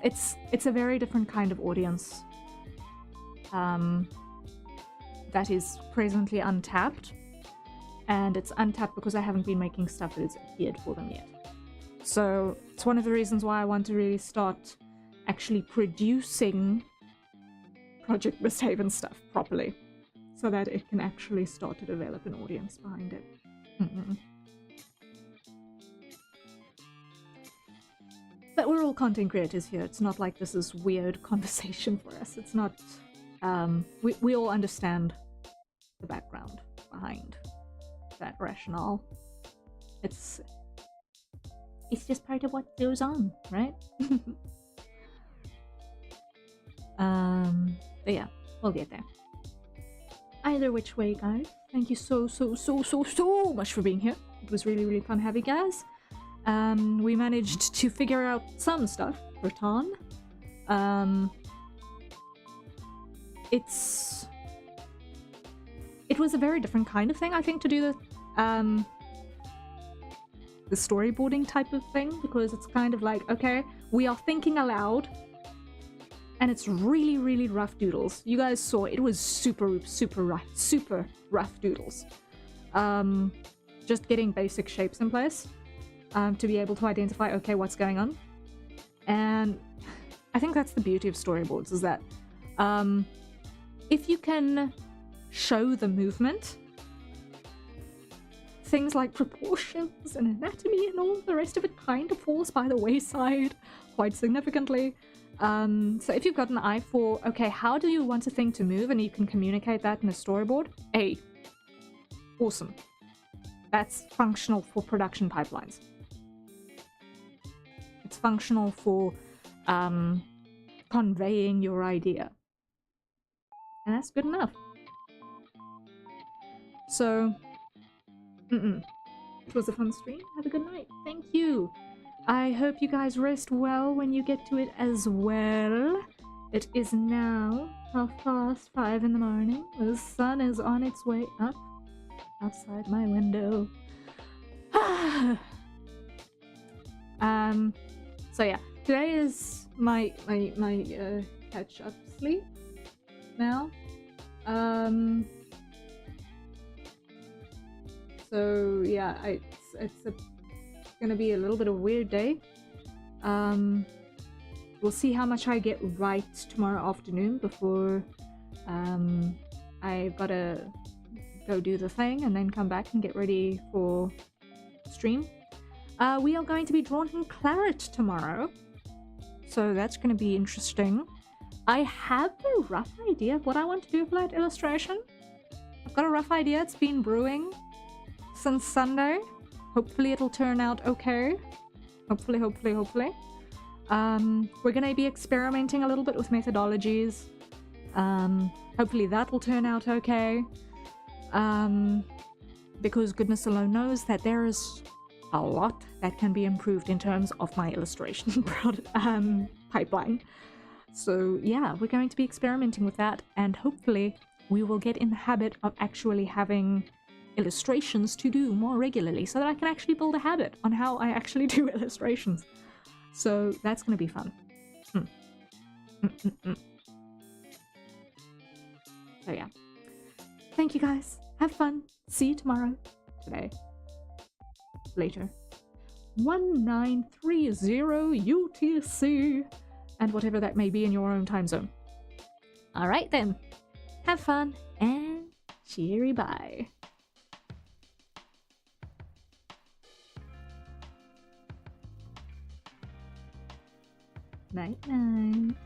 a very different kind of audience that is presently untapped, and it's untapped because I haven't been making stuff that has appeared for them yet. So it's one of the reasons why I want to really start actually producing Project Mystehaven stuff properly, so that it can actually start to develop an audience behind it. But we're all content creators here. It's not like this is weird conversation for us. It's not... we all understand the background behind that rationale. It's just part of what goes on, right? But yeah, we'll get there. Either which way, guys, thank you so much for being here. It was really fun having you guys. We managed to figure out some stuff for Ton. It was a very different kind of thing, I think, to do the storyboarding type of thing, because it's kind of like, okay, we are thinking aloud, and it's really rough doodles. You guys saw it was super rough doodles. Just getting basic shapes in place to be able to identify, okay, what's going on. And I think that's the beauty of storyboards, is that if you can show the movement, things like proportions and anatomy and all the rest of it kind of falls by the wayside quite significantly. So if you've got an eye for, okay, how do you want a thing to move, and you can communicate that in a storyboard, hey, awesome. That's functional for production pipelines. It's functional for conveying your idea. And that's good enough. So, it was a fun stream. Have a good night. Thank you. I hope you guys rest well when you get to it as well. It is now 5:30 in the morning. The sun is on its way up outside my window. So yeah, today is my catch up sleep now. So yeah, it's gonna be a little bit of a weird day. We'll see how much I get right tomorrow afternoon before I've gotta go do the thing and then come back and get ready for stream. We are going to be drawing claret tomorrow, so that's going to be interesting. I have a rough idea of what I want to do for that illustration. I've got a rough idea. It's been brewing since Sunday. Hopefully it'll turn out okay. Hopefully. We're going to be experimenting a little bit with methodologies. Hopefully that will turn out okay. Because goodness alone knows that there is a lot that can be improved in terms of my illustration pipeline. So yeah, we're going to be experimenting with that, and hopefully we will get in the habit of actually having illustrations to do more regularly, so that I can actually build a habit on how I actually do illustrations. So that's going to be fun. So yeah. Thank you guys. Have fun. See you tomorrow. Today. Later. 1930 UTC. And whatever that may be in your own time zone. Alright then. Have fun and cheery bye. Night night.